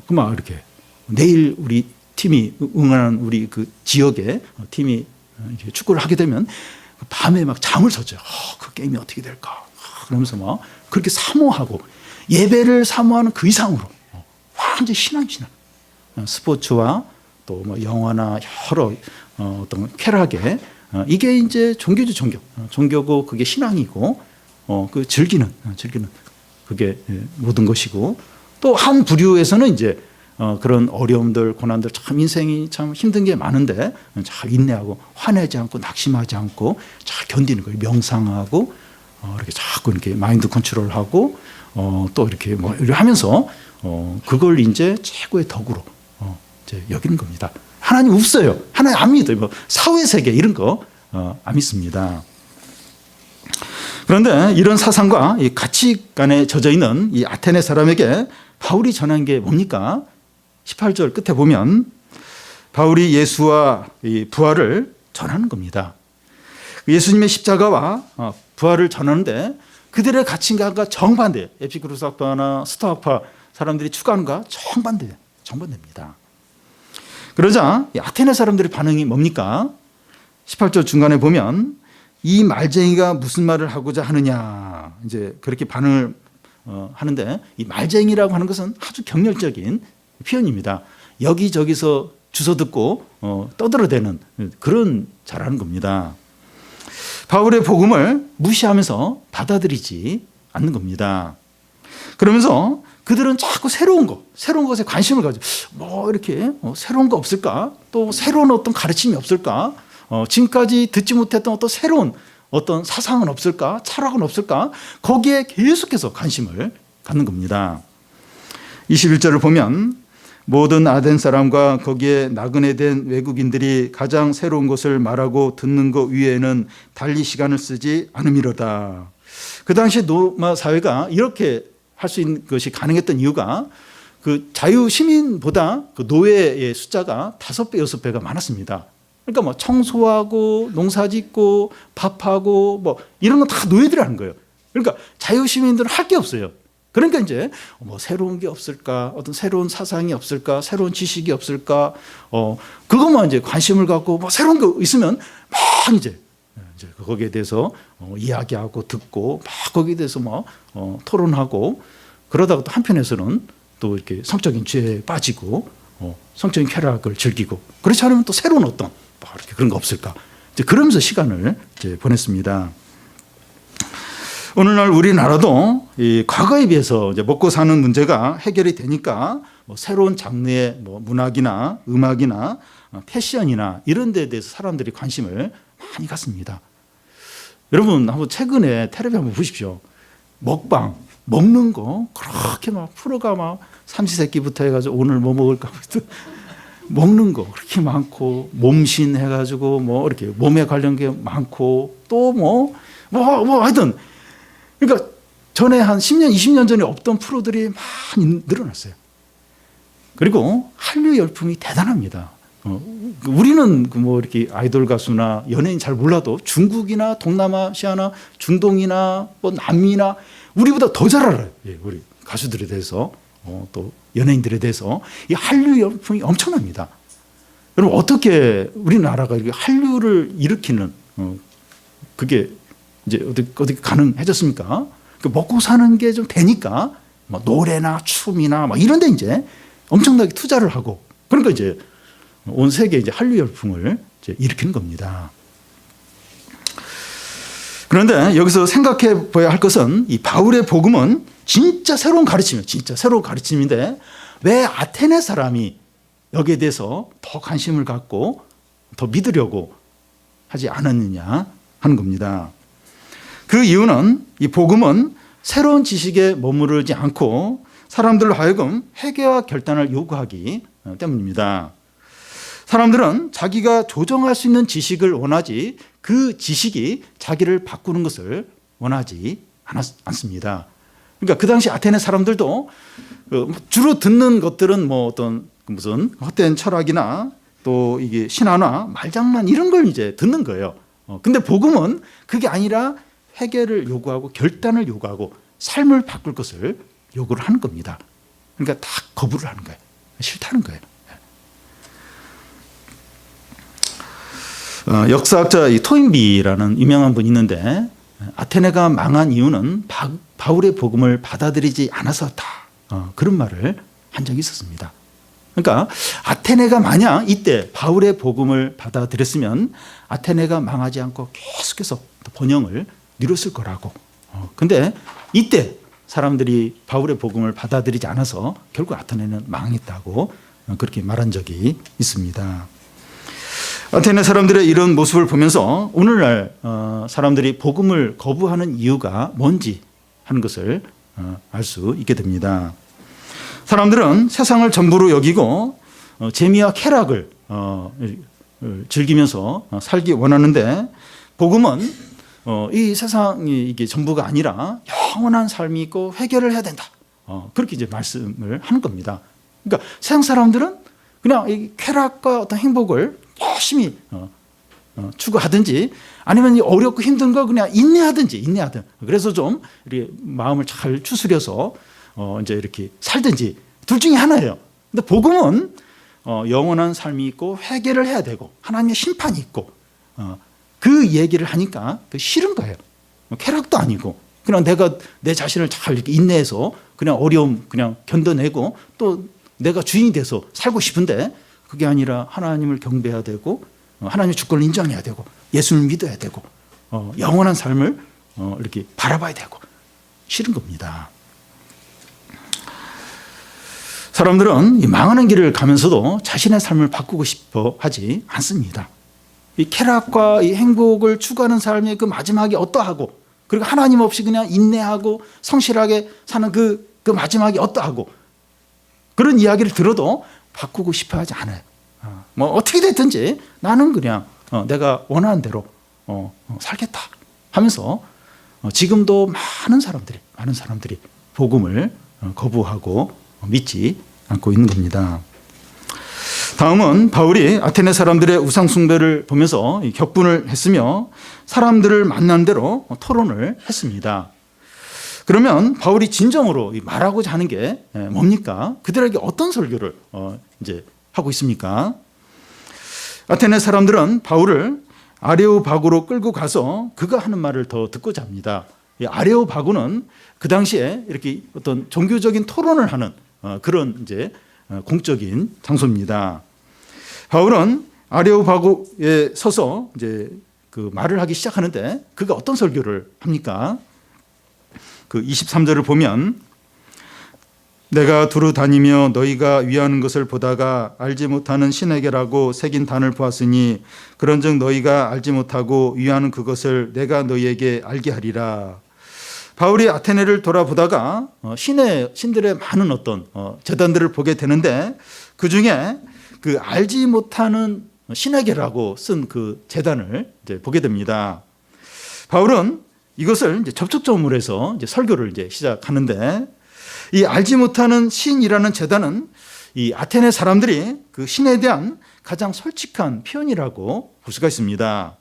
그막 이렇게 내일 우리 팀이 응원하는 우리 그 지역에 팀이 축구를 하게 되면 밤에 막 잠을 설쳐요. 그 게임이 어떻게 될까? 그러면서 막 그렇게 사모하고 예배를 사모하는 그 이상으로 완전 신앙. 스포츠와 또 뭐 영화나 여러 어떤 쾌락에 이게 이제 종교죠, 종교고 그게 신앙이고 그 즐기는 그게 모든 것이고 또 한 부류에서는 이제 그런 어려움들, 고난들 참 인생이 참 힘든 게 많은데 잘 인내하고 화내지 않고 낙심하지 않고 잘 견디는 거예요. 명상하고 이렇게 자꾸 이렇게 마인드 컨트롤하고 또 이렇게 뭐 이렇게 하면서 그걸 이제 최고의 덕으로 이제 여기는 겁니다. 하나님 없어요. 하나님 안 믿어요. 뭐 사회 세계 이런 거 안 믿습니다. 그런데 이런 사상과 이 가치관에 젖어 있는 이 아테네 사람에게 바울이 전한 게 뭡니까? 18절 끝에 보면 바울이 예수와 이 부활을 전하는 겁니다. 예수님의 십자가와 부활을 전하는데 그들의 가치관과 정반대예요. 에피쿠로스학파나 스토아파 사람들이 추구하는 것과 정반대입니다. 그러자 아테네 사람들의 반응이 뭡니까? 18절 중간에 보면 이 말쟁이가 무슨 말을 하고자 하느냐 이제 그렇게 반응을 하는데 이 말쟁이라고 하는 것은 아주 격렬적인 표현입니다. 여기저기서 주워 듣고 떠들어대는 그런 잘하는 겁니다. 바울의 복음을 무시하면서 받아들이지 않는 겁니다. 그러면서 그들은 자꾸 새로운 것에 관심을 가지고 뭐 이렇게 새로운 거 없을까? 또 새로운 어떤 가르침이 없을까? 지금까지 듣지 못했던 어떤 새로운 어떤 사상은 없을까? 철학은 없을까? 거기에 계속해서 관심을 갖는 겁니다. 21절을 보면 모든 아덴 사람과 거기에 나그네 된 외국인들이 가장 새로운 것을 말하고 듣는 것 위에는 달리 시간을 쓰지 않음이로다. 그 당시 로마 사회가 이렇게 할 수 있는 것이 가능했던 이유가 그 자유 시민보다 그 노예의 숫자가 5배, 6배가 많았습니다. 그러니까 뭐 청소하고 농사짓고 밥하고 뭐 이런 건 다 노예들이 하는 거예요. 그러니까 자유 시민들은 할 게 없어요. 그러니까 이제 뭐 새로운 게 없을까, 어떤 새로운 사상이 없을까, 새로운 지식이 없을까, 그것만 이제 관심을 갖고 뭐 새로운 거 있으면 막 이제 거기에 대해서 이야기하고 듣고 막 거기에 대해서 뭐 토론하고 그러다가 또 한편에서는 또 이렇게 성적인 죄에 빠지고 성적인 쾌락을 즐기고 그렇지 않으면 또 새로운 어떤 뭐 이렇게 그런 거 없을까 이제 그러면서 시간을 이제 보냈습니다. 오늘날 우리나라도 이 과거에 비해서 이제 먹고 사는 문제가 해결이 되니까 뭐 새로운 장르의 뭐 문학이나 음악이나 패션이나 이런 데에 대해서 사람들이 관심을 많이 갖습니다. 여러분 한번 최근에 텔레비 한번 보십시오. 먹방, 먹는 거 그렇게 막 프로가 막 삼시세끼부터 해가지고 오늘 뭐 먹을까 먹는 거 그렇게 많고 몸신 해가지고 뭐 이렇게 몸에 관련 게 많고 또 뭐 하여튼 그러니까 전에 한 10년, 20년 전에 없던 프로들이 많이 늘어났어요. 그리고 한류 열풍이 대단합니다. 우리는 뭐 이렇게 아이돌 가수나 연예인 잘 몰라도 중국이나 동남아시아나 중동이나 뭐 남미나 우리보다 더 잘 알아요. 예, 우리 가수들에 대해서 또 연예인들에 대해서 이 한류 열풍이 엄청납니다. 여러분 어떻게 우리나라가 이렇게 한류를 일으키는 그게 이제 어떻게 가능해졌습니까? 먹고 사는 게 좀 되니까 뭐 노래나 춤이나 막 이런 데 이제 엄청나게 투자를 하고 그러니까 이제 온 세계에 이제 한류 열풍을 이제 일으키는 겁니다. 그런데 여기서 생각해 봐야 할 것은 이 바울의 복음은 진짜 새로운 가르침이에요. 진짜 새로운 가르침인데 왜 아테네 사람이 여기에 대해서 더 관심을 갖고 더 믿으려고 하지 않았느냐 하는 겁니다. 그 이유는 이 복음은 새로운 지식에 머무르지 않고 사람들로 하여금 회개와 결단을 요구하기 때문입니다. 사람들은 자기가 조정할 수 있는 지식을 원하지 그 지식이 자기를 바꾸는 것을 원하지 않습니다. 그러니까 그 당시 아테네 사람들도 주로 듣는 것들은 뭐 어떤 무슨 헛된 철학이나 또 이게 신화나 말장난 이런 걸 이제 듣는 거예요. 근데 복음은 그게 아니라 회개를 요구하고 결단을 요구하고 삶을 바꿀 것을 요구를 하는 겁니다. 그러니까 다 거부를 하는 거예요. 싫다는 거예요. 역사학자 이 토인비라는 유명한 분이 있는데 아테네가 망한 이유는 바울의 복음을 받아들이지 않아서다. 그런 말을 한 적이 있었습니다. 그러니까 아테네가 만약 이때 바울의 복음을 받아들였으면 아테네가 망하지 않고 계속해서 번영을 이뤘을 거라고. 근데 이때 사람들이 바울의 복음을 받아들이지 않아서 결국 아테네는 망했다고 그렇게 말한 적이 있습니다. 아테네 사람들의 이런 모습을 보면서 오늘날 사람들이 복음을 거부하는 이유가 뭔지 하는 것을 알 수 있게 됩니다. 사람들은 세상을 전부로 여기고 재미와 쾌락을 즐기면서 살기 원하는데 복음은 이 세상이 이게 전부가 아니라 영원한 삶이 있고 회개를 해야 된다. 그렇게 이제 말씀을 하는 겁니다. 그러니까 세상 사람들은 그냥 이 쾌락과 어떤 행복을 열심히 추구하든지 아니면 어렵고 힘든 거 그냥 인내하든. 그래서 좀 이렇게 마음을 잘 추스려서 이제 이렇게 살든지 둘 중에 하나예요. 근데 복음은 영원한 삶이 있고 회개를 해야 되고 하나님의 심판이 있고 그 얘기를 하니까 싫은 거예요. 쾌락도 아니고 그냥 내가 내 자신을 잘 이렇게 인내해서 그냥 어려움 그냥 견뎌내고 또 내가 주인이 돼서 살고 싶은데 그게 아니라 하나님을 경배해야 되고 하나님의 주권을 인정해야 되고 예수를 믿어야 되고 영원한 삶을 이렇게 바라봐야 되고 싫은 겁니다. 사람들은 이 망하는 길을 가면서도 자신의 삶을 바꾸고 싶어 하지 않습니다. 이 쾌락과 이 행복을 추구하는 삶의 그 마지막이 어떠하고 그리고 하나님 없이 그냥 인내하고 성실하게 사는 그 마지막이 어떠하고 그런 이야기를 들어도 바꾸고 싶어 하지 않아요. 뭐 어떻게 됐든지 나는 그냥 내가 원하는 대로 살겠다 하면서 지금도 많은 사람들이 복음을 거부하고 믿지 않고 있는 겁니다. 다음은 바울이 아테네 사람들의 우상 숭배를 보면서 격분을 했으며 사람들을 만난 대로 토론을 했습니다. 그러면 바울이 진정으로 말하고자 하는 게 뭡니까? 그들에게 어떤 설교를 이제 하고 있습니까? 아테네 사람들은 바울을 아레오바고로 끌고 가서 그가 하는 말을 더 듣고자 합니다. 아레오바고는 그 당시에 이렇게 어떤 종교적인 토론을 하는 그런 이제 공적인 장소입니다. 바울은 아레오바고에 서서 이제 그 말을 하기 시작하는데 그가 어떤 설교를 합니까? 그 23절을 보면 내가 두루 다니며 너희가 위하는 것을 보다가 알지 못하는 신에게라고 새긴 단을 보았으니 그런즉 너희가 알지 못하고 위하는 그것을 내가 너희에게 알게 하리라. 바울이 아테네를 돌아보다가 신들의 많은 어떤 제단들을 보게 되는데 그 중에 그 알지 못하는 신에게라고 쓴 그 제단을 이제 보게 됩니다. 바울은 이것을 이제 접촉점으로 해서 이제 설교를 이제 시작하는데 이 알지 못하는 신이라는 제단은 이 아테네 사람들이 그 신에 대한 가장 솔직한 표현이라고 볼 수가 있습니다.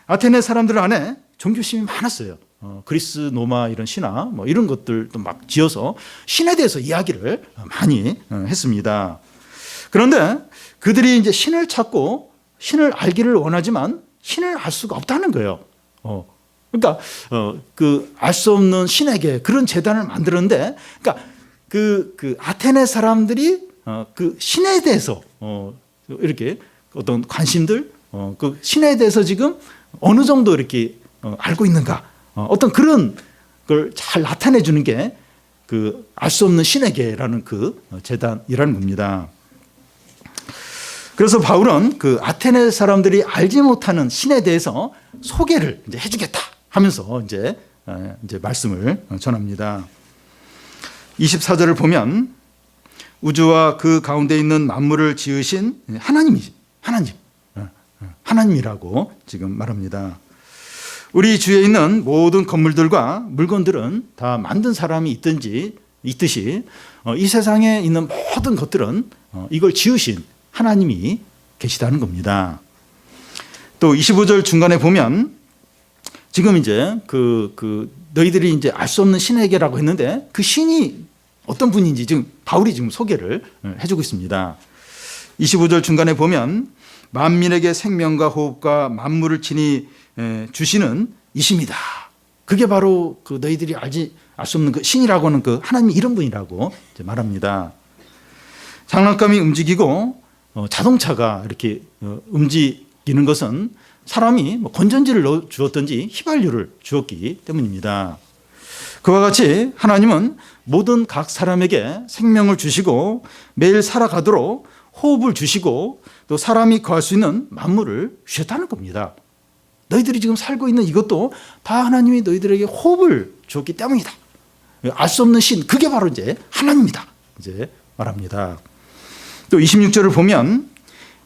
아테네 사람들 안에 종교심이 많았어요. 그리스 로마 이런 신화 뭐 이런 것들도 막 지어서 신에 대해서 이야기를 많이 했습니다. 그런데 그들이 이제 신을 찾고 신을 알기를 원하지만 신을 알 수가 없다는 거예요. 그러니까 그 알 수 없는 신에게 그런 제단을 만들었는데, 그러니까 그 아테네 사람들이 그 신에 대해서 이렇게 어떤 관심들, 그 신에 대해서 지금 어느 정도 이렇게 알고 있는가? 어떤 그런 걸 잘 나타내 주는 게 그 알 수 없는 신에게라는 그 제단이라는 겁니다. 그래서 바울은 그 아테네 사람들이 알지 못하는 신에 대해서 소개를 이제 해주겠다 하면서 이제 말씀을 전합니다. 24절을 보면 우주와 그 가운데 있는 만물을 지으신 하나님이라고 지금 말합니다. 우리 주위에 있는 모든 건물들과 물건들은 다 만든 사람이 있듯이 이 세상에 있는 모든 것들은 이걸 지으신 하나님이 계시다는 겁니다. 또 25절 중간에 보면 지금 이제 너희들이 이제 알 수 없는 신에게라고 했는데 그 신이 어떤 분인지 지금 바울이 지금 소개를 해주고 있습니다. 25절 중간에 보면 만민에게 생명과 호흡과 만물을 친히 주시는 이십니다. 그게 바로 그 너희들이 알 수 없는 그 신이라고 하는 그 하나님 이런 분이라고 말합니다. 장난감이 움직이고 자동차가 이렇게 움직이는 것은 사람이 건전지를 넣어 주었든지 휘발유를 주었기 때문입니다. 그와 같이 하나님은 모든 각 사람에게 생명을 주시고 매일 살아가도록 호흡을 주시고 또 사람이 거할 수 있는 만물을 주셨다는 겁니다. 너희들이 지금 살고 있는 이것도 다 하나님이 너희들에게 호흡을 주었기 때문이다. 알 수 없는 신, 그게 바로 이제 하나님이다. 이제 말합니다. 또 26절을 보면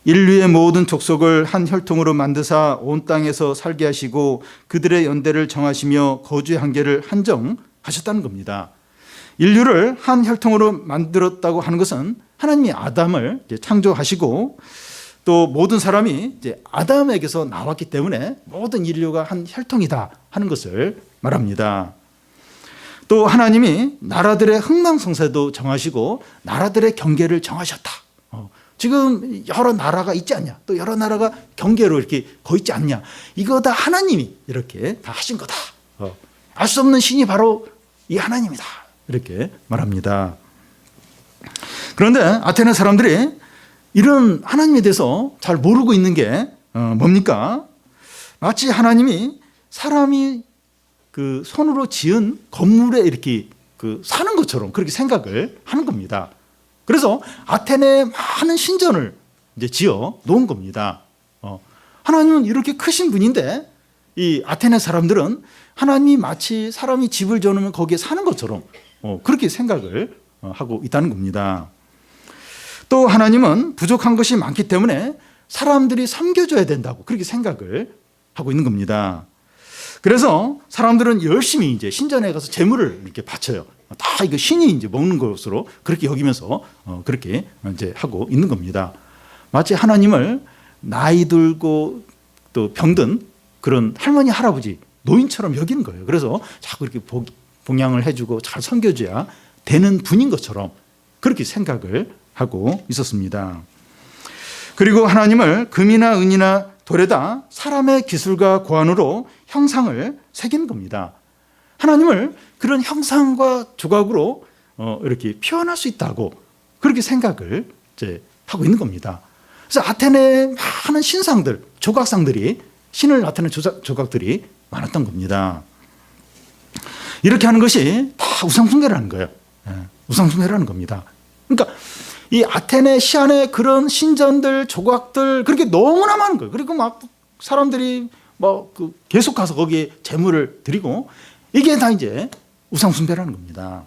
인류의 모든 족속을 한 혈통으로 만드사 온 땅에서 살게 하시고 그들의 연대를 정하시며 거주의 한계를 한정하셨다는 겁니다. 인류를 한 혈통으로 만들었다고 하는 것은 하나님이 아담을 창조하시고 또 모든 사람이 이제 아담에게서 나왔기 때문에 모든 인류가 한 혈통이다 하는 것을 말합니다. 또 하나님이 나라들의 흥망성쇠도 정하시고 나라들의 경계를 정하셨다. 지금 여러 나라가 있지 않냐? 또 여러 나라가 경계로 이렇게 거 있지 않냐? 이거 다 하나님이 이렇게 다 하신 거다. 알 수 없는 신이 바로 이 하나님이다. 이렇게 말합니다. 그런데 아테네 사람들이 이런 하나님에 대해서 잘 모르고 있는 게 뭡니까? 마치 하나님이 사람이 그 손으로 지은 건물에 이렇게 사는 것처럼 그렇게 생각을 하는 겁니다. 그래서 아테네에 많은 신전을 이제 지어 놓은 겁니다. 하나님은 이렇게 크신 분인데 이 아테네 사람들은 하나님이 마치 사람이 집을 지어놓으면 거기에 사는 것처럼 그렇게 생각을 하고 있다는 겁니다. 또 하나님은 부족한 것이 많기 때문에 사람들이 섬겨줘야 된다고 그렇게 생각을 하고 있는 겁니다. 그래서 사람들은 열심히 이제 신전에 가서 제물을 이렇게 바쳐요. 다 이거 신이 이제 먹는 것으로 그렇게 여기면서 그렇게 이제 하고 있는 겁니다. 마치 하나님을 나이 들고 또 병든 그런 할머니, 할아버지, 노인처럼 여기는 거예요. 그래서 자꾸 이렇게 봉양을 해주고 잘 섬겨줘야 되는 분인 것처럼 그렇게 생각을 하고 있었습니다. 그리고 하나님을 금이나 은이나 돌에다 사람의 기술과 고안으로 형상을 새긴 겁니다. 하나님을 그런 형상과 조각으로 이렇게 표현할 수 있다고 그렇게 생각을 이제 하고 있는 겁니다. 그래서 아테네에 많은 신상들, 조각상들이 신을 나타내는 조각들이 많았던 겁니다. 이렇게 하는 것이 다 우상숭배라는 거예요. 우상숭배라는 겁니다. 그러니까 이 아테네 시안의 그런 신전들, 조각들 그렇게 너무나 많은 거예요. 그리고 막 사람들이 계속 가서 거기에 제물을 드리고 이게 다 이제 우상숭배라는 겁니다.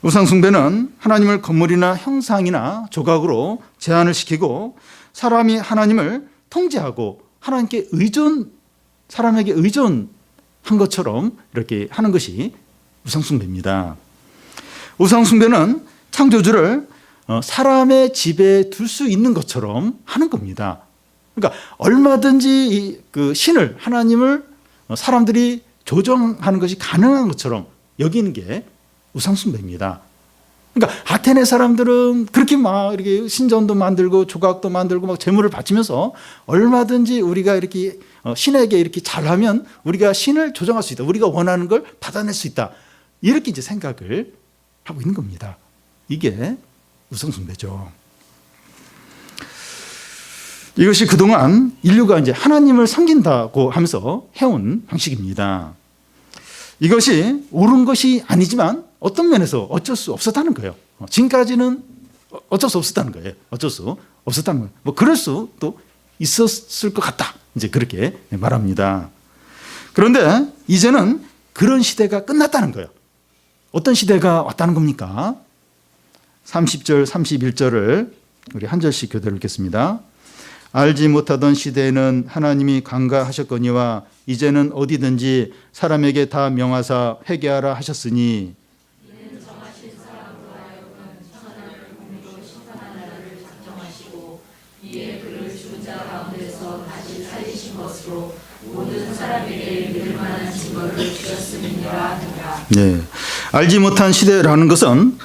우상숭배는 하나님을 건물이나 형상이나 조각으로 제한을 시키고 사람이 하나님을 통제하고 하나님께 사람에게 의존한 것처럼 이렇게 하는 것이 우상숭배입니다. 우상숭배는 창조주를 사람의 집에 둘 수 있는 것처럼 하는 겁니다. 그러니까 얼마든지 그 신을, 하나님을 사람들이 조정하는 것이 가능한 것처럼 여기는 게 우상숭배입니다. 그러니까 아테네 사람들은 그렇게 막 이렇게 신전도 만들고 조각도 만들고 막 제물을 바치면서 얼마든지 우리가 이렇게 신에게 이렇게 잘하면 우리가 신을 조정할 수 있다. 우리가 원하는 걸 받아낼 수 있다. 이렇게 이제 생각을 하고 있는 겁니다. 이게 우상숭배죠. 이것이 그동안 인류가 이제 하나님을 섬긴다고 하면서 해온 방식입니다. 이것이 옳은 것이 아니지만 어떤 면에서 어쩔 수 없었다는 거예요. 지금까지는 어쩔 수 없었다는 거예요. 어쩔 수 없었다는 거예요. 뭐 그럴 수도 있었을 것 같다. 이제 그렇게 말합니다. 그런데 이제는 그런 시대가 끝났다는 거예요. 어떤 시대가 왔다는 겁니까? 30절, 31절을 우리 한 절씩 교대로 읽겠습니다. 알지 못하던 시대에는 하나님이 간과하셨거니와 이제는 어디든지 사람에게 다 명하사 회개하라 하셨으니 이에 그를 죽은 자 가운데서 다시 살리신 것으로 모든 사람에게 믿을 만한 증거를 주셨음이니라 하니라. 네, 알지 못한 시대라는 것은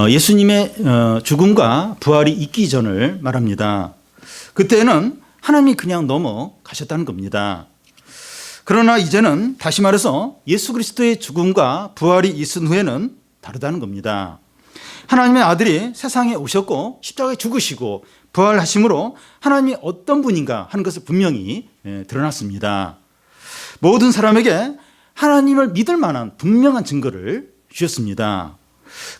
예수님의 죽음과 부활이 있기 전을 말합니다. 그때는 하나님이 그냥 넘어가셨다는 겁니다. 그러나 이제는 다시 말해서 예수 그리스도의 죽음과 부활이 있은 후에는 다르다는 겁니다. 하나님의 아들이 세상에 오셨고 십자가에 죽으시고 부활하심으로 하나님이 어떤 분인가 하는 것을 분명히 드러났습니다. 모든 사람에게 하나님을 믿을 만한 분명한 증거를 주셨습니다.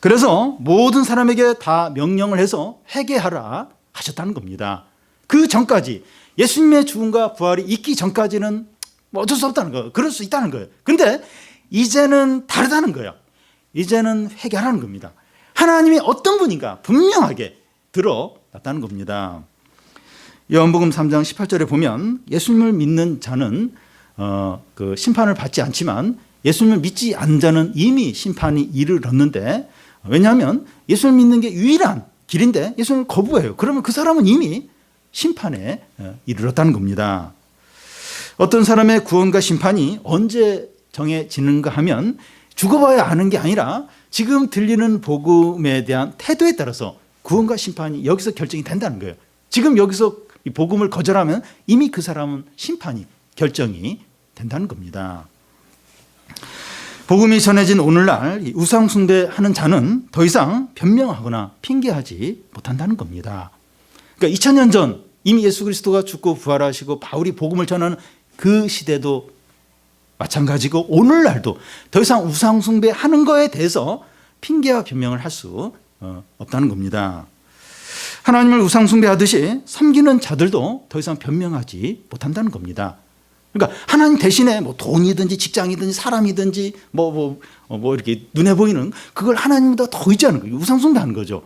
그래서 모든 사람에게 다 명령을 해서 회개하라 하셨다는 겁니다. 그 전까지 예수님의 죽음과 부활이 있기 전까지는 뭐 어쩔 수 없다는 거예요. 그럴 수 있다는 거예요. 그런데 이제는 다르다는 거예요. 이제는 회개하라는 겁니다. 하나님이 어떤 분인가 분명하게 드러났다는 겁니다. 요한복음 3장 18절에 보면 예수님을 믿는 자는 그 심판을 받지 않지만 예수님을 믿지 않는 자는 이미 심판이 이르렀는데, 왜냐하면 예수님을 믿는 게 유일한 길인데 예수님을 거부해요. 그러면 그 사람은 이미 심판에 이르렀다는 겁니다. 어떤 사람의 구원과 심판이 언제 정해지는가 하면 죽어봐야 아는 게 아니라 지금 들리는 복음에 대한 태도에 따라서 구원과 심판이 여기서 결정이 된다는 거예요. 지금 여기서 이 복음을 거절하면 이미 그 사람은 심판이 결정이 된다는 겁니다. 복음이 전해진 오늘날 우상 숭배하는 자는 더 이상 변명하거나 핑계하지 못한다는 겁니다. 그러니까 2000년 전 이미 예수 그리스도가 죽고 부활하시고 바울이 복음을 전하는 그 시대도 마찬가지고 오늘날도 더 이상 우상 숭배하는 거에 대해서 핑계와 변명을 할 수 없다는 겁니다. 하나님을 우상 숭배하듯이 섬기는 자들도 더 이상 변명하지 못한다는 겁니다. 그러니까 하나님 대신에 뭐 돈이든지 직장이든지 사람이든지 뭐 이렇게 눈에 보이는 그걸 하나님보다 더 의지하는 거예요. 우상 숭배하는 거죠.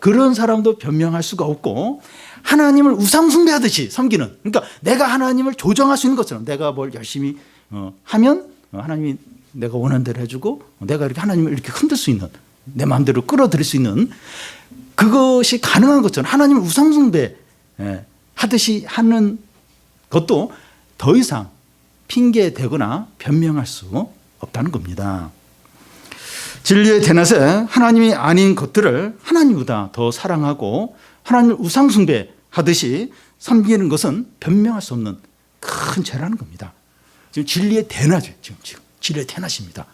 그런 사람도 변명할 수가 없고 하나님을 우상 숭배하듯이 섬기는, 그러니까 내가 하나님을 조정할 수 있는 것처럼 내가 뭘 열심히 하면 하나님이 내가 원하는 대로 해주고 내가 이렇게 하나님을 이렇게 흔들 수 있는, 내 마음대로 끌어들일 수 있는 그것이 가능한 것처럼 하나님을 우상 숭배 하듯이 하는 것도 더 이상 핑계대거나 변명할 수 없다는 겁니다. 진리의 대낮에 하나님이 아닌 것들을 하나님보다 더 사랑하고 하나님을 우상 숭배하듯이 섬기는 것은 변명할 수 없는 큰 죄라는 겁니다. 지금 진리의 대낮이에요. 지금 진리의 대낮입니다.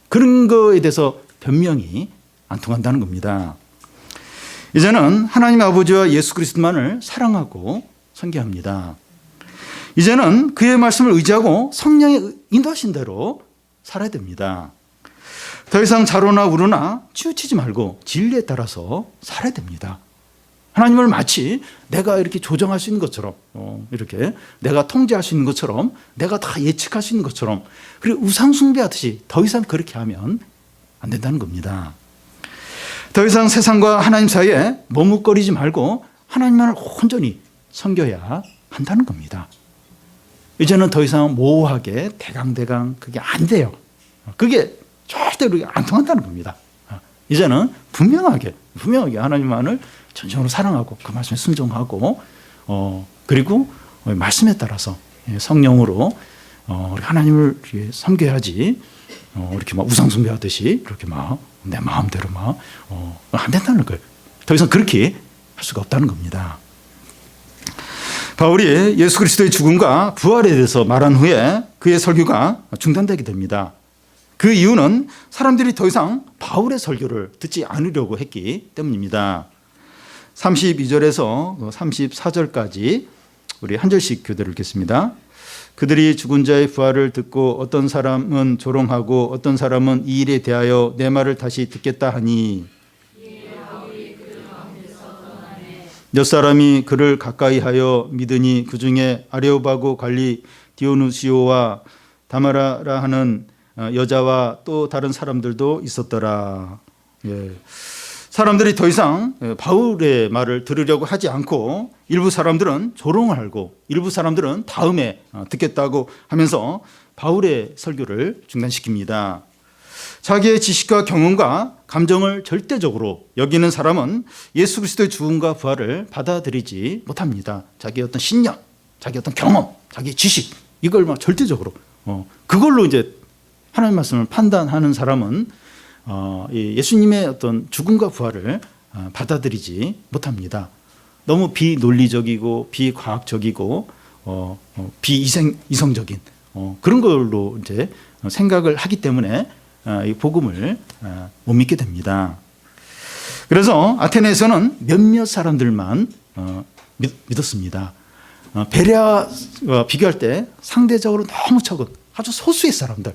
그런 거에 대해서 변명이 안 통한다는 겁니다. 이제는 하나님 아버지와 예수 그리스도만을 사랑하고 섬겨합니다. 이제는 그의 말씀을 의지하고 성령의 인도하신 대로 살아야 됩니다. 더 이상 자로나 우로나 치우치지 말고 진리에 따라서 살아야 됩니다. 하나님을 마치 내가 이렇게 조정할 수 있는 것처럼, 이렇게 내가 통제할 수 있는 것처럼, 내가 다 예측할 수 있는 것처럼, 그리고 우상 숭배하듯이 더 이상 그렇게 하면 안 된다는 겁니다. 더 이상 세상과 하나님 사이에 머뭇거리지 말고 하나님만을 온전히 섬겨야 한다는 겁니다. 이제는 더 이상 모호하게 대강대강 그게 안 돼요. 그게 절대로 안 통한다는 겁니다. 이제는 분명하게 하나님만을 전적으로 사랑하고 그 말씀에 순종하고 그리고 말씀에 따라서 성령으로 우리 하나님을 섬겨야지 이렇게 막 우상숭배하듯이 이렇게 막 내 마음대로 막 안 된다는 거예요. 더 이상 그렇게 할 수가 없다는 겁니다. 바울이 예수 그리스도의 죽음과 부활에 대해서 말한 후에 그의 설교가 중단되게 됩니다. 그 이유는 사람들이 더 이상 바울의 설교를 듣지 않으려고 했기 때문입니다. 32절에서 34절까지 우리 한 절씩 교대를 읽겠습니다. 그들이 죽은 자의 부활을 듣고 어떤 사람은 조롱하고 어떤 사람은 이 일에 대하여 내 말을 다시 듣겠다 하니 몇 사람이 그를 가까이하여 믿으니 그 중에 아레오바고 관리 디오누시오와 다마라라 하는 여자와 또 다른 사람들도 있었더라. 예. 사람들이 더 이상 바울의 말을 들으려고 하지 않고 일부 사람들은 조롱을 하고 일부 사람들은 다음에 듣겠다고 하면서 바울의 설교를 중단시킵니다. 자기의 지식과 경험과 감정을 절대적으로 여기는 사람은 예수 그리스도의 죽음과 부활을 받아들이지 못합니다. 자기의 어떤 신념, 자기의 어떤 경험, 자기의 지식 이걸 막 절대적으로 그걸로 이제 하나님의 말씀을 판단하는 사람은 예수님의 어떤 죽음과 부활을 받아들이지 못합니다. 너무 비논리적이고 비과학적이고 비이성적인 그런 걸로 이제 생각을 하기 때문에 이 복음을 못 믿게 됩니다. 그래서 아테네에서는 몇몇 사람들만 믿었습니다. 베레아와 비교할 때 상대적으로 너무 적은 아주 소수의 사람들.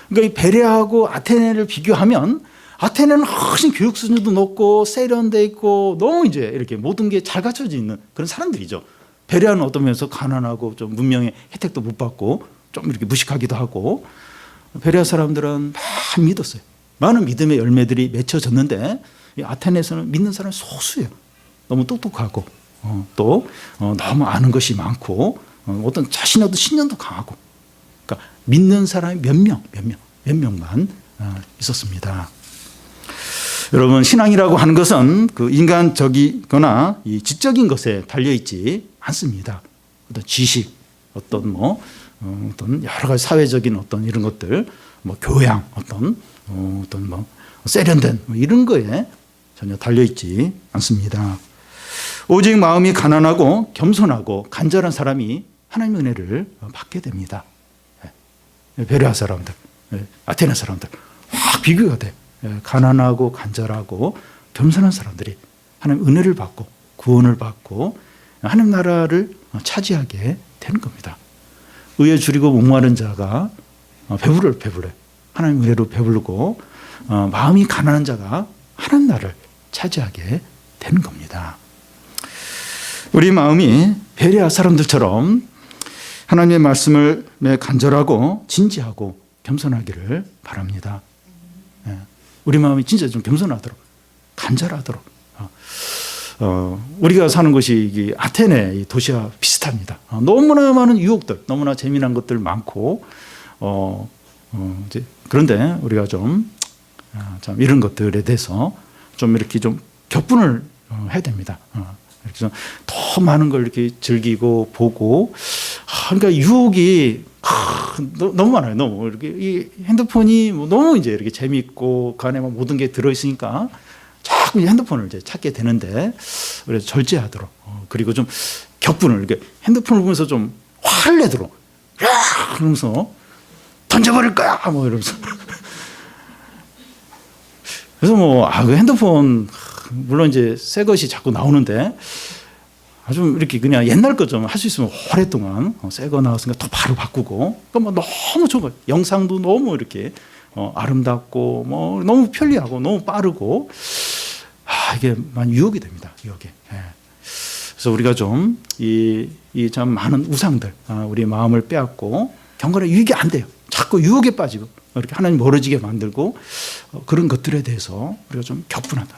그러니까 이 베레아하고 아테네를 비교하면 아테네는 훨씬 교육 수준도 높고 세련돼 있고 너무 이제 이렇게 모든 게 잘 갖춰져 있는 그런 사람들이죠. 베레아는 어떤 면에서 가난하고 좀 문명의 혜택도 못 받고 좀 이렇게 무식하기도 하고 베레아 사람들은 많이 믿었어요. 많은 믿음의 열매들이 맺혀졌는데 이 아테네에서는 믿는 사람이 소수예요. 너무 똑똑하고 또 너무 아는 것이 많고 어떤 자신의 어떤 신념도 강하고 그러니까 믿는 사람이 몇 명만 있었습니다. 여러분 신앙이라고 하는 것은 그 인간적이거나 이 지적인 것에 달려 있지 않습니다. 어떤 지식, 어떤 어떤 여러 가지 사회적인 어떤 이런 것들, 교양, 어떤 세련된 이런 거에 전혀 달려 있지 않습니다. 오직 마음이 가난하고 겸손하고 간절한 사람이 하나님의 은혜를 받게 됩니다. 베레아 사람들, 아테네 사람들 확 비교가 돼. 가난하고 간절하고 겸손한 사람들이 하나님 은혜를 받고 구원을 받고 하나님 나라를 차지하게 되는 겁니다. 의에 줄이고 목마른 자가 배불러 하나님 은혜로 배부르고 마음이 가난한 자가 하나님 나라를 차지하게 되는 겁니다. 우리 마음이 베레아 사람들처럼 하나님의 말씀을 간절하고 진지하고 겸손하기를 바랍니다. 우리 마음이 진짜 좀 겸손하도록 간절하도록 우리가 사는 것이 아테네 이 도시와 비슷합니다. 너무나 많은 유혹들, 너무나 재미난 것들 많고 이제 그런데 우리가 좀 이런 것들에 대해서 좀 이렇게 좀 격분을 해야 됩니다. 이렇게 더 많은 걸 이렇게 즐기고 보고 그러니까 유혹이 너무 많아요. 너무 이렇게 이 핸드폰이 너무 이제 이렇게 재미있고 그 안에 모든 게 들어 있으니까 자꾸 핸드폰을 이제 찾게 되는데 그래서 절제하도록 그리고 좀 격분을 이렇게 핸드폰을 보면서 좀 화를 내도록 그러면서 던져버릴 거야 이러면서 그래서 그 핸드폰 물론 이제 새 것이 자꾸 나오는데 아주 이렇게 그냥 옛날 거 좀 할 수 있으면 오랫동안 새 거 나왔으니까 또 바로 바꾸고 그러니까 너무 좋은 거예요. 영상도 너무 이렇게 아름답고 너무 편리하고 너무 빠르고 이게 많이 유혹이 됩니다. 유혹이. 그래서 우리가 좀 이 참 많은 우상들 우리 마음을 빼앗고 경건에 유익이 안 돼요. 자꾸 유혹에 빠지고 이렇게 하나님 멀어지게 만들고 그런 것들에 대해서 우리가 좀 격분하다.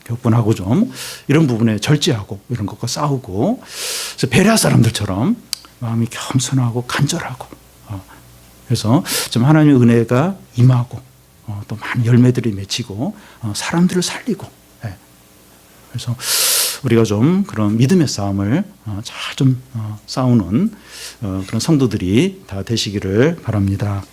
격분하고 좀 이런 부분에 절제하고 이런 것과 싸우고 그래서 베레아 사람들처럼 마음이 겸손하고 간절하고 그래서 좀 하나님의 은혜가 임하고 또 많은 열매들이 맺히고 사람들을 살리고 그래서 우리가 좀 그런 믿음의 싸움을 잘 좀 싸우는 그런 성도들이 다 되시기를 바랍니다.